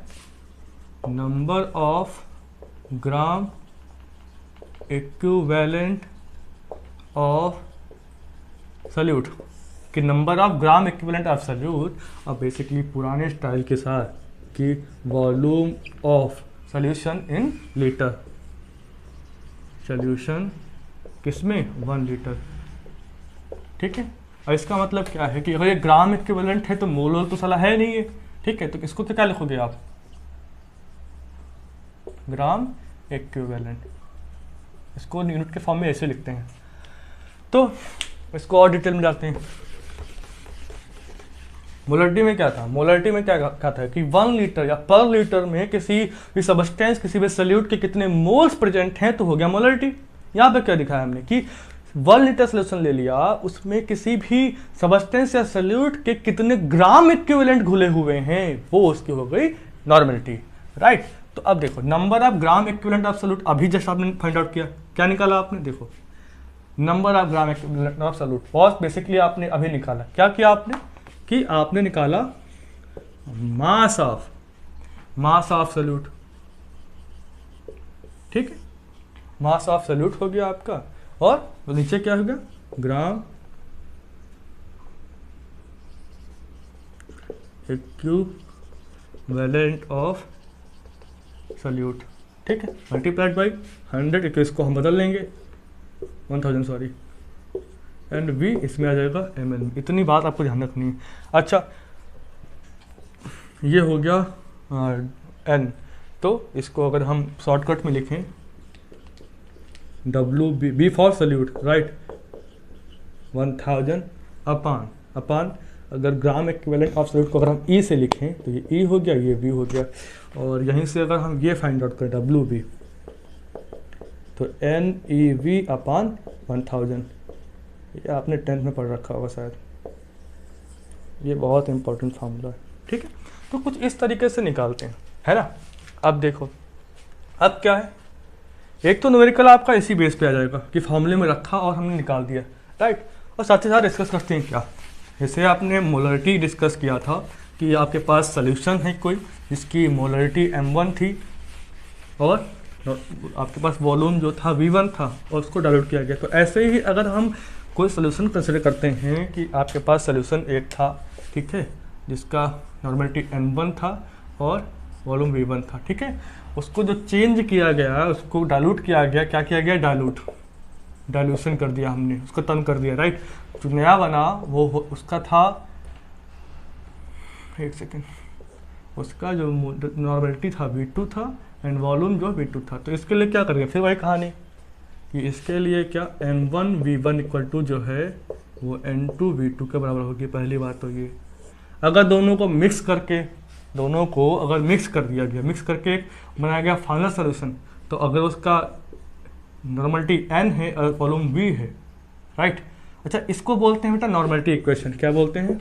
number of gram equivalent of solute, कि number of gram equivalent of solute, और बेसिकली पुराने स्टाइल के साथ कि volume of solution in litre, solution किसमें, 1 लीटर, ठीक है। और इसका मतलब क्या है कि अगर ये ग्राम इक्विवेलेंट है तो मोलर तो साला है नहीं है, ठीक है। तो इसको क्या लिखोगे आप, ग्राम इक्विवेलेंट, इसको यूनिट के फॉर्म में ऐसे लिखते हैं। तो इसको और डिटेल में जाते हैं। मोलरिटी में क्या था, मोलरिटी में क्या था कि 1 लीटर या पर लीटर में किसी भी सबस्टेंस, किसी भी सॉल्यूट के कितने मोल्स प्रेजेंट हैं, तो हो गया मोलरिटी। यहाँ पे क्या दिखाया हमने कि 1 लीटर सोल्यूशन ले लिया, उसमें किसी भी सबस्टेंस या सॉल्यूट के कितने ग्राम इक्विवेलेंट घुले हुए हैं, वो उसकी हो गई नॉर्मलिटी, राइट। तो अब देखो, number of gram equivalent of solute अभी जस्ट आपने फाइंड आउट किया, क्या निकाला आपने, देखो number of gram equivalent of solute, बहुत बेसिकली आपने अभी निकाला, क्या किया आपने कि आपने निकाला मास ऑफ सॉल्यूट, ठीक है, मास ऑफ सॉल्यूट हो गया आपका, और नीचे क्या हो गया, ग्राम इक्विवेलेंट ऑफ सॉल्यूट, ठीक है, मल्टीप्लाइड बाई 100, इसको हम बदल लेंगे 1000 सॉरी, एंड V इसमें आ जाएगा ml। इतनी बात आपको ध्यान रखनी है। अच्छा, ये हो गया n, तो इसको अगर हम शॉर्टकट में लिखें W B for solute, right, 1000 अपान अपान अगर ग्राम इक्विवेलेंट ऑफ सॉल्यूट को अगर हम ई से लिखें तो ये ई हो गया, ये वी हो गया, और यहीं से अगर हम ये फाइंड आउट करें डब्ल्यू वी तो एन ई वी अपान 1000। ये आपने 10th में पढ़ रखा होगा शायद, ये बहुत इंपॉर्टेंट फार्मूला है। ठीक है, तो कुछ इस तरीके से निकालते हैं, है ना। अब देखो अब क्या है, एक तो न्यूमेरिकल आपका इसी बेस पे आ जाएगा कि फॉर्मूले में रखा और हमने निकाल दिया, राइट। और साथ ही साथ डिस्कस करते हैं क्या, जैसे आपने मोलरिटी डिस्कस किया था कि आपके पास सोल्यूशन है कोई जिसकी मोलरिटी m1 थी और आपके पास वॉल्यूम जो था v1 था और उसको डाइल्यूट किया गया। तो ऐसे ही अगर हम कोई सोल्यूशन कंसिडर करते हैं कि आपके पास सोल्यूशन एक था, ठीक है, जिसका नॉर्मलिटी m1 था और वॉल्यूम v1 था, ठीक है, उसको जो चेंज किया गया उसको डाइल्यूट किया गया, क्या किया गया, डाइल्यूशन कर दिया हमने, उसको टर्न कर दिया, राइट। जो नया बना वो उसका था, एक सेकेंड, उसका जो नॉर्मलिटी था v2 था एंड वॉल्यूम जो v2 था। तो इसके लिए क्या करेंगे, फिर वही कहानी कि इसके लिए क्या m1 v1 इक्वल टू जो है वो n2 v2 के बराबर होगी। पहली बात तो ये, अगर दोनों को मिक्स करके, दोनों को अगर मिक्स कर दिया गया, मिक्स करके बनाया गया फाइनल सोल्यूशन, तो अगर उसका नॉर्मलिटी n है और वॉल्यूम v है, राइट। अच्छा, इसको बोलते हैं बेटा नॉर्मलिटी इक्वेशन, क्या बोलते हैं,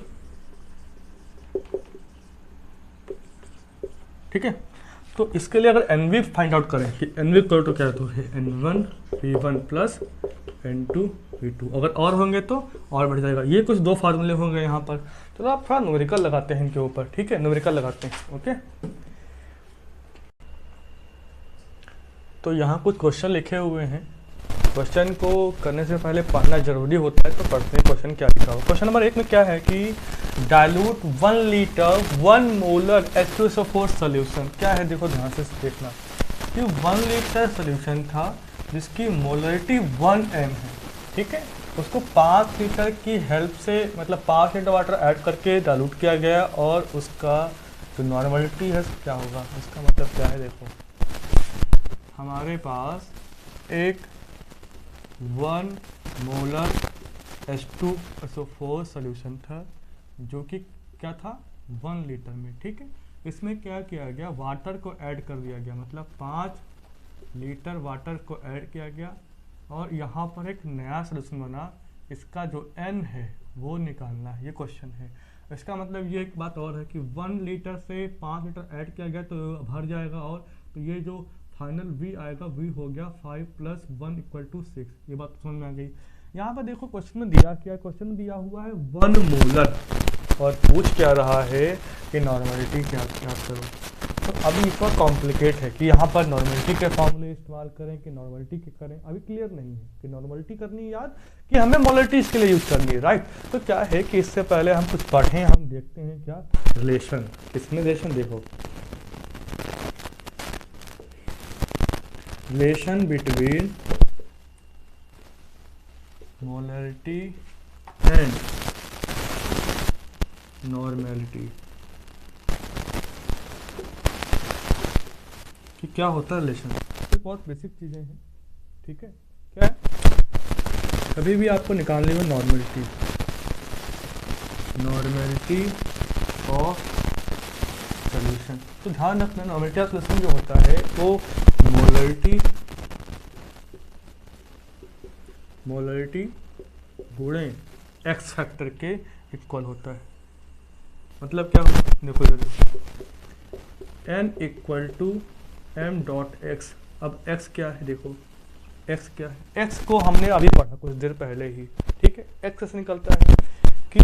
ठीक है। तो इसके लिए अगर एन वी फाइंड आउट करें कि एन वी इक्वल टू क्या है, तो है n1 v1 plus n2 v2, अगर और होंगे तो और बढ़ जाएगा। ये कुछ दो फार्मूले होंगे यहाँ पर, तो आप थोड़ा न्यूमेरिकल लगाते हैं इनके ऊपर, ठीक है, न्यूमेरिकल लगाते हैं, ओके। तो यहाँ कुछ क्वेश्चन लिखे हुए हैं, क्वेश्चन को करने से पहले पढ़ना जरूरी होता है, तो पढ़ते हैं क्वेश्चन क्या लिखा हुआ। क्वेश्चन नंबर 1 में क्या है कि dilute 1 litre 1 molar H2SO4 solution, क्या है देखो ध्यान से देखना कि 1 लीटर सोल्यूशन था जिसकी मोलरिटी 1m है, ठीक है, उसको 5 लीटर की हेल्प से, मतलब 5 लीटर वाटर ऐड करके डाइल्यूट किया गया और उसका जो नॉर्मलिटी है क्या होगा। इसका मतलब क्या है, देखो हमारे पास एक 1 मोलर H2SO4 सोल्यूशन था जो कि क्या था 1 लीटर में, ठीक है। इसमें क्या किया गया, वाटर को ऐड कर दिया गया, मतलब 5 लीटर वाटर को ऐड किया गया और यहाँ पर एक नया सोल्यूशन बना, इसका जो n है वो निकालना है, ये क्वेश्चन है। इसका मतलब ये एक बात और है कि 1 लीटर से 5 लीटर ऐड किया गया तो भर जाएगा, और तो ये जो फाइनल v आएगा, v हो गया 5 + 1 = 6। ये बात समझ में आ गई। यहाँ पर देखो क्वेश्चन में दिया क्या, क्वेश्चन में दिया हुआ है 1 मोलर और पूछ क्या रहा है कि नॉर्मलिटी क्या करो। तो अभी इस पर कॉम्प्लिकेट है कि यहाँ पर नॉर्मलिटी के फॉर्मूले इस्तेमाल करें कि नॉर्मलिटी के करें, अभी क्लियर नहीं है कि नॉर्मलिटी करनी है याद कि हमें मोलरिटी इसके लिए यूज करनी है, राइट। तो क्या है कि इससे पहले हम कुछ पढ़ें, हम देखते हैं क्या रिलेशन, इसमें रिलेशन देखो, relation between molarity and normality कि क्या होता है रिलेशन। ये बहुत बेसिक चीजें हैं, ठीक है। क्या है, कभी भी आपको निकालनी हो नॉर्मलिटी ऑफ सोल्यूशन, तो ध्यान रखना नॉर्मलिटी ऑफ सोल्यूशन जो होता है वो मोलरिटी गुणे एक्स फैक्टर के इक्वल होता है। मतलब क्या होगा, देखो n = m.x। अब x क्या है, देखो x क्या है, x को हमने अभी पढ़ा कुछ देर पहले ही, ठीक है। x से निकलता है कि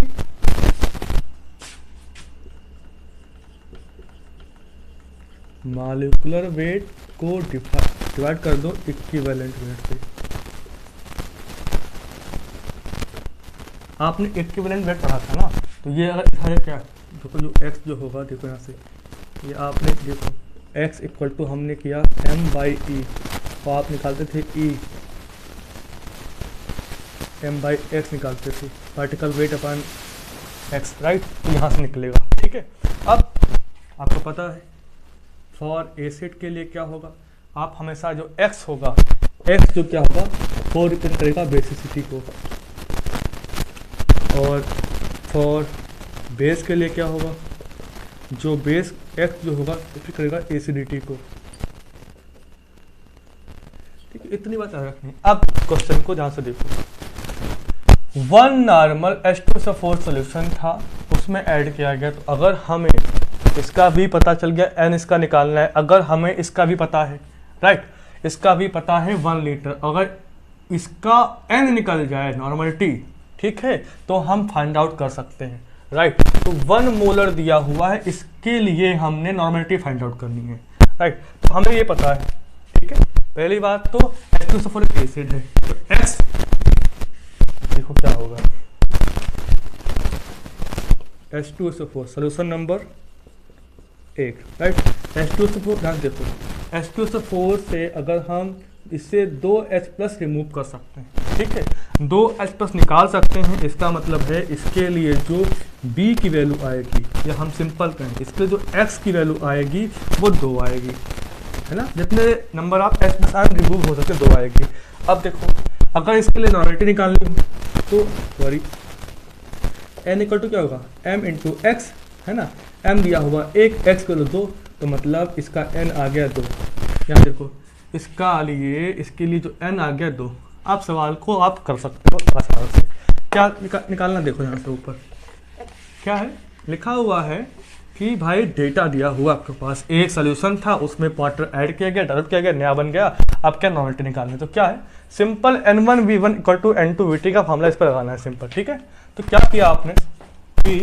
मॉलिक्यूलर वेट को डिवाइड कर दो इक्विवेलेंट वेट से। आपने इक्विवेलेंट वेट पढ़ा था ना, तो ये अगर है क्या, देखो जो x जो होगा, देखो यहाँ से ये आपने देखो x = हमने किया m/e, और आप निकालते थे e, m/x निकालते थे, particle weight upon x, right. तो यहाँ से निकलेगा, ठीक है। अब आपको पता है फॉर एसिड के लिए क्या होगा, आप हमेशा जो x होगा, x जो क्या होगा वो रिप्रेजेंट करेगा बेसिसिटी को, और फॉर बेस के लिए क्या होगा, जो बेस एक्स जो होगा फिर करेगा एसिडिटी को। ठीक है, इतनी बात याद रखनी। अब क्वेश्चन को ध्यान से देखो। वन नॉर्मल H2SO4 सोल्यूशन था, उसमें ऐड किया गया। तो अगर हमें इसका भी पता चल गया, n इसका निकालना है, अगर हमें इसका भी पता है, राइट, इसका भी पता है 1 लीटर, अगर इसका n निकल जाए नॉर्मलिटी, ठीक है, तो हम फाइंड आउट कर सकते हैं, राइट। तो 1 मोलर दिया हुआ है, इसके लिए हमने नॉर्मलिटी फाइंड आउट करनी है, राइट। तो हमें ये पता है, ठीक है। पहली बात तो H2SO4 एक एसिड है, तो X देखो क्या होगा, H2SO4 solution number 1, right. H2SO4 ध्यान देखो, H2SO4 से अगर हम इससे 2H+ रिमूव कर सकते हैं, ठीक है, 2H+ निकाल सकते हैं। इसका मतलब है इसके लिए जो B की वैल्यू आएगी, या हम सिंपल कहें इसके लिए जो X की वैल्यू आएगी वो 2 आएगी, है ना। जितने नंबर आप H+ रिमूव हो सकते 2 आएगी। अब देखो, अगर इसके लिए नॉर्मलिटी निकालनी हो तो सॉरी n इक्वल टू क्या होगा, m इंटू एक्स, है ना। m दिया हुआ 1, x को 2, तो मतलब इसका n आ गया 2। यहाँ देखो, इसके लिए जो n आ गया 2। आप सवाल को आप कर सकते हो आसानी से। क्या निकालना, देखो यहाँ से ऊपर क्या है लिखा हुआ है कि भाई डेटा दिया हुआ आपके पास, एक सोल्यूशन था, उसमें वाटर ऐड किया गया, डाइल्यूट किया गया, नया बन गया। अब क्या नॉर्मलिटी निकालनी है, तो क्या है simple N1V1 equal to N2VT का फॉर्मूला इस पर लगाना है, सिंपल, ठीक है। तो क्या किया आपने कि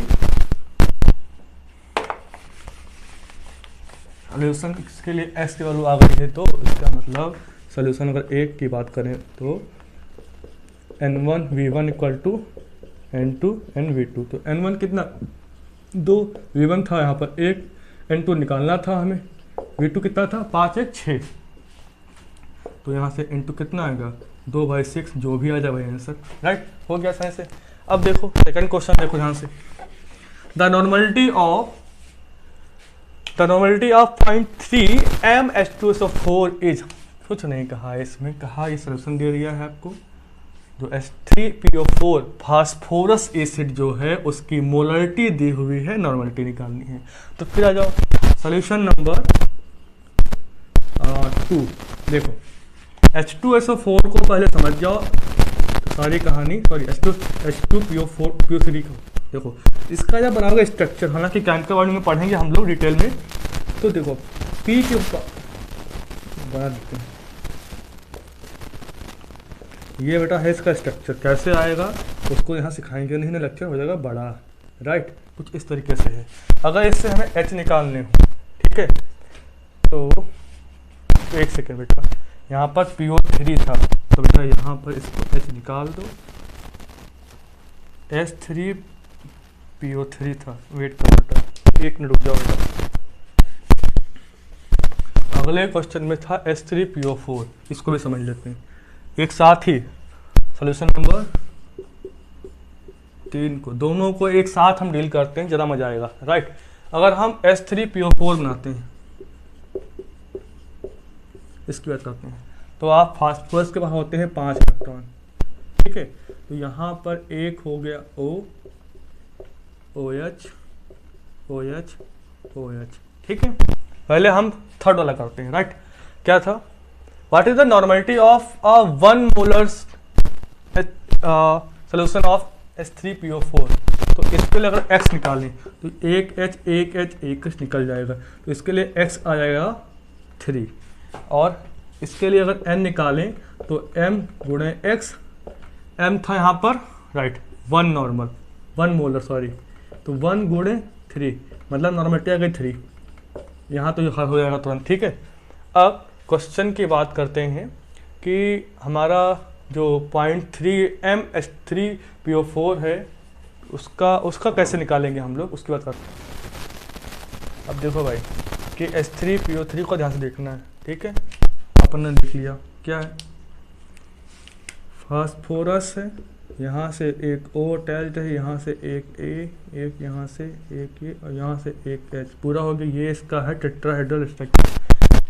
सोल्यूशन के लिए x की वैल्यू आ गई है, तो इसका मतलब सोल्यूशन अगर 1 की बात करें तो N1V1 इक्वल टू N2NV2। तो N1 कितना 2, V1 था यहाँ पर 1, N2 निकालना था हमें, V2 कितना था 5 1 6। तो यहाँ से N2 कितना आएगा 2/6, जो भी आ जाए वही आंसर, राइट, हो गया साइंस से। अब देखो सेकंड क्वेश्चन, देखो ध्यान से, the normality of 0.3 mH2SO4 is, कुछ नहीं कहा है इसमें, कहा ये सोल्यूशन दे दिया है आपको, जो H3PO4 फास्फोरस एसिड जो है उसकी मोलरिटी दी हुई है, नॉर्मलिटी निकालनी है। तो फिर आ जाओ सोल्यूशन नंबर 2। देखो H2SO4 को पहले समझ जाओ, सारी कहानी, सॉरी H2PO3 को देखो, इसका जब बनाओगे स्ट्रक्चर, हालांकि केमिकल बॉन्डिंग में पढ़ेंगे हम लोग डिटेल में। तो देखो P के बना देते हैं, ये बेटा है इसका स्ट्रक्चर, कैसे आएगा उसको यहाँ सिखाएंगे, नहीं ना लेक्चर हो जाएगा बड़ा, राइट। कुछ इस तरीके से है। अगर इससे हमें H निकालने हो, ठीक है, तो एक सेकेंड बेटा, यहाँ पर PO3 था, तो बेटा यहाँ पर इसको H निकाल दो, H3PO3 था, वेट करो बेटा, एक मिनट रुक जाओ बेटा। अगले क्वेश्चन में था H3PO4, इसको भी समझ लेते हैं एक साथ ही। सॉल्यूशन नंबर 3 को, दोनों को एक साथ हम डील करते हैं, ज़्यादा मजा आएगा, राइट। अगर हम H3PO4 बनाते हैं, इसकी बात करते हैं, तो आप फास्फोरस के वहाँ होते हैं 5 इलेक्ट्रॉन, ठीक है। तो यहाँ पर एक हो गया OH, ठीक है। पहले हम थर्ड वाला करते हैं, राइट। क्या था, what is the normality of 1 molar solution of H3PO4। तो इसके लिए अगर x निकालें तो 1H निकल जाएगा, तो इसके लिए x आ जाएगा 3, और इसके लिए अगर n निकालें तो m गुणे x, m था यहाँ पर, राइट, 1 मोलर, सॉरी, तो 1 गुणे 3, मतलब नॉर्मलिटी आ गई 3, यहाँ तो हल हो जाएगा तुरंत, ठीक है। अब क्वेश्चन की बात करते हैं कि हमारा जो 0.3 mH3PO4 है, उसका कैसे निकालेंगे हम लोग, उसकी बात करते हैं। अब देखो भाई कि H3PO3 को ध्यान से देखना है, ठीक है। अपन ने देख लिया क्या है, फास्फोरस है, यहाँ से एक O अटैच्ड है, यहाँ से एक A, एक यहाँ से एक A, और यहाँ से एक H, पूरा हो गया। ये इसका है टेट्राहेड्रल स्ट्रक्चर।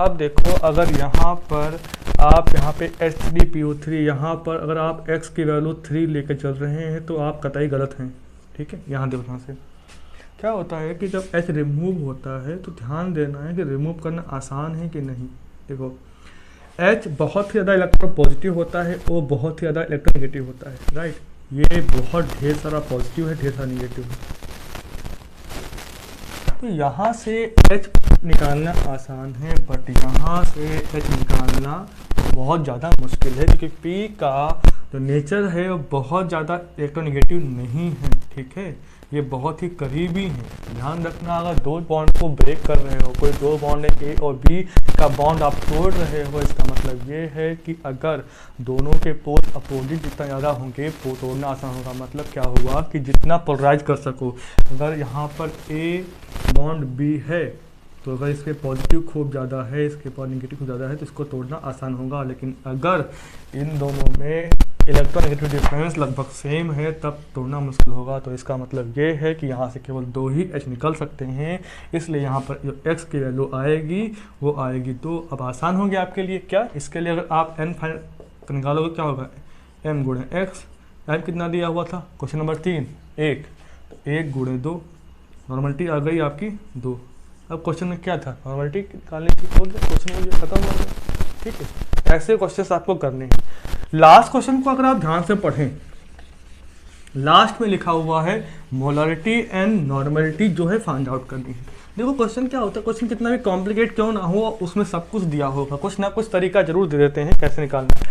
अब देखो अगर यहाँ पर आप यहाँ पे H3PO3 यहाँ पर अगर आप x की वैल्यू 3 लेकर चल रहे हैं तो आप कतई गलत हैं। ठीक है, यहाँ देखो यहाँ से क्या होता है कि जब H रिमूव होता है तो ध्यान देना है कि रिमूव करना आसान है कि नहीं। देखो H बहुत ही ज़्यादा इलेक्ट्रो पॉजिटिव होता है, O बहुत ही ज़्यादा इलेक्ट्रो नेगेटिव होता है, राइट। ये बहुत ढेर सारा पॉजिटिव है, ढेर सारा नेगेटिव है। तो यहाँ से H निकालना आसान है, बट यहाँ से H निकालना बहुत ज़्यादा मुश्किल है, क्योंकि P का जो नेचर है वो बहुत ज़्यादा इलेक्ट्रोनेगेटिव नहीं है। ठीक है, ये बहुत ही करीबी है। ध्यान रखना, अगर दो बॉन्ड को ब्रेक कर रहे हो, कोई दो बॉन्ड है A और B का बॉन्ड आप तोड़ रहे हो, इसका मतलब ये है कि अगर दोनों के पोल अपोजिट जितना ज़्यादा होंगे वो तोड़ना आसान होगा। मतलब क्या हुआ कि जितना पोलराइज कर सको, अगर यहाँ पर A बॉन्ड B है तो अगर इसके पॉजिटिव खूब ज़्यादा है, इसके पास नेगेटिव खूब ज़्यादा है, तो इसको तोड़ना आसान होगा। लेकिन अगर इन दोनों में इलेक्ट्रोनेगेटिव डिफरेंस लगभग सेम है तब तोड़ना मुश्किल होगा। तो इसका मतलब ये है कि यहाँ से केवल 2 ही H निकल सकते हैं, इसलिए यहाँ पर जो X की वैल्यू आएगी वो आएगी 2। अब आसान हो गया आपके लिए। क्या इसके लिए अगर आप N फाइंड निकालोगे क्या होगा, M गुणे X। M कितना दिया हुआ था क्वेश्चन नंबर 3, 1, तो 1 गुणे 2, नॉर्मलिटी आ गई आपकी 2। अब क्वेश्चन में क्या था, नॉर्मलिटी निकालने की, हो गया क्वेश्चन में, खत्म हो गया। ठीक है, ऐसे क्वेश्चंस आपको करने हैं। लास्ट क्वेश्चन को अगर आप ध्यान से पढ़ें, लास्ट में लिखा हुआ है मोलरिटी एंड नॉर्मलिटी जो है फाइंड आउट करनी है। देखो क्वेश्चन क्या होता है, क्वेश्चन कितना भी कॉम्प्लिकेट क्यों ना हो उसमें सब कुछ दिया होगा, कुछ ना कुछ तरीका जरूर दे देते हैं कैसे निकालना है।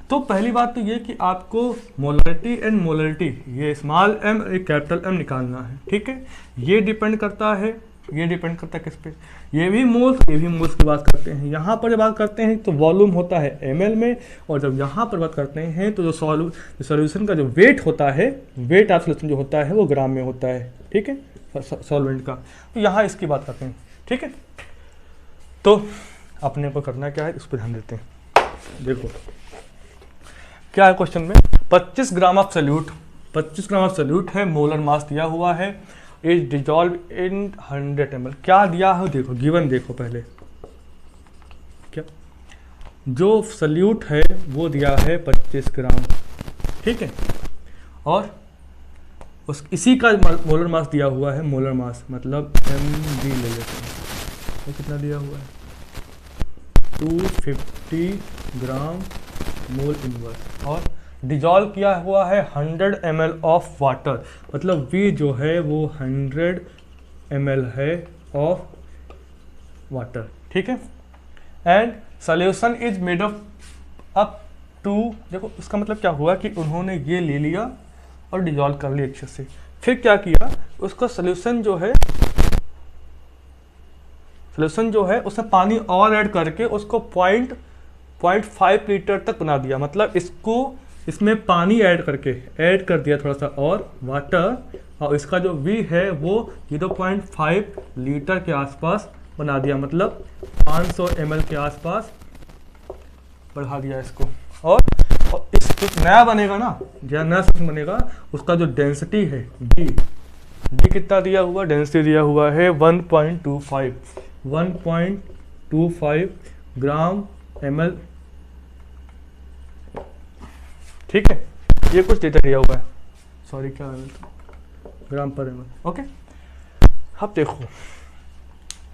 तो पहली बात तो ये कि आपको मोलरिटी एंड मोलरिटी, ये स्मॉल m एक कैपिटल M निकालना है। ठीक है, ये डिपेंड करता है किस पे, ये भी मोल्स की बात करते हैं। यहाँ पर जब बात करते हैं तो वॉल्यूम होता है ml में, और जब यहाँ पर बात करते हैं तो जो सॉल्यूशन का जो वेट होता है, वेट ऑफ सॉल्यूशन जो होता है वो ग्राम में होता है। ठीक है, सॉल्वेंट का। तो यहाँ इसकी बात करते हैं। ठीक है, तो अपने को करना क्या है, इस पर ध्यान देते हैं। देखो क्या है क्वेश्चन में, 25 ग्राम ऑफ सॉल्यूट है, मोलर मास दिया हुआ है, इज डिजॉल्व इन 100 ml। क्या दिया है देखो, गिवन देखो पहले, क्या जो सल्यूट है वो दिया है 25 ग्राम। ठीक है, और इसी का मोलर मास दिया हुआ है, मोलर मास मतलब mg ले लेते हैं। तो कितना दिया हुआ है, 250 ग्राम मोल इनवर्स, और डिजॉल्व किया हुआ है 100 ml ऑफ वाटर, मतलब V जो है वो 100 ml है ऑफ वाटर। ठीक है, and solution is made up to, देखो इसका मतलब क्या हुआ कि उन्होंने ये ले लिया और डिजॉल्व कर लिया अच्छे से। फिर क्या किया, उसका सॉल्यूशन जो है उसमें पानी और ऐड करके उसको 0.5 लीटर तक बना दिया। मतलब इसमें पानी ऐड कर दिया थोड़ा सा और वाटर, और इसका जो V है वो 0.5 लीटर के आसपास बना दिया, मतलब 500 ml के आसपास बढ़ा दिया इसको। और इस नया बनेगा ना, जो नया सिस्टम बनेगा उसका जो डेंसिटी है D कितना दिया हुआ, डेंसिटी दिया हुआ है 1.25 ग्राम ml। ठीक है, ये कुछ डेटा दिया हुआ है, सॉरी क्या ग्राम पर ml। ओके, अब देखो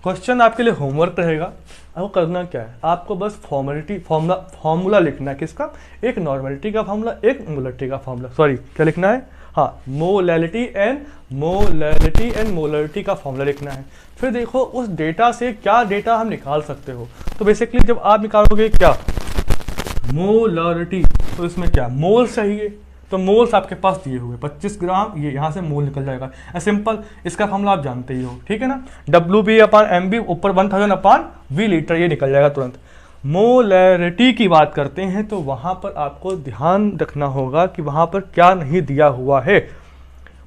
क्वेश्चन आपके लिए होमवर्क रहेगा। आपको करना क्या है, आपको बस फॉर्मूला लिखना है। किसका, एक नॉर्मलिटी का फॉर्मूला, एक मोलरिटी का फॉर्मूला। सॉरी क्या लिखना है, हाँ मोलैलिटी एंड मोलरिटी का फॉर्मूला लिखना है। फिर देखो उस डेटा से क्या डेटा हम निकाल सकते हो। तो बेसिकली जब आप निकालोगे क्या मोलरिटी, तो इसमें क्या मोल चाहिए, तो मोल्स आपके पास दिए हुए 25 ग्राम, ये यहाँ से मोल निकल जाएगा। सिंपल, इसका फॉर्मूला आप जानते ही हो। ठीक है ना, WB/MB ऊपर 1000/V लीटर, ये निकल जाएगा तुरंत। मोलरिटी की बात करते हैं तो वहाँ पर आपको ध्यान रखना होगा कि वहाँ पर क्या नहीं दिया हुआ है।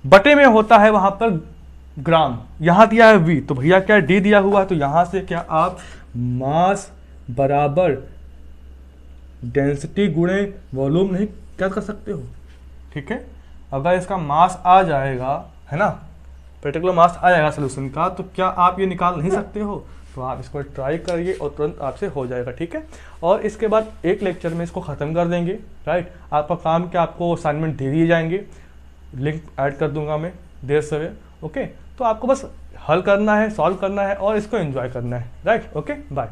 बटे में होता है वहाँ पर ग्राम, यहाँ दिया है V, तो भैया क्या D दिया हुआ है, तो यहाँ से क्या आप मास बराबर डेंसिटी गुणे वॉल्यूम नहीं क्या कर सकते हो। ठीक है, अगर इसका मास आ जाएगा, है ना, पर्टिकुलर मास आ जाएगा सोल्यूशन का, तो क्या आप ये निकाल नहीं सकते हो। तो आप इसको ट्राई करिए और तुरंत आपसे हो जाएगा, ठीक है। और इसके बाद एक लेक्चर में इसको ख़त्म कर देंगे, राइट। आपका काम क्या, आपको असाइनमेंट दे दिए जाएंगे, लिंक ऐड कर दूंगा मैं देर सवेर, ओके। तो आपको बस हल करना है, सॉल्व करना है और इसको एंजॉय करना है, राइट। Okay, bye.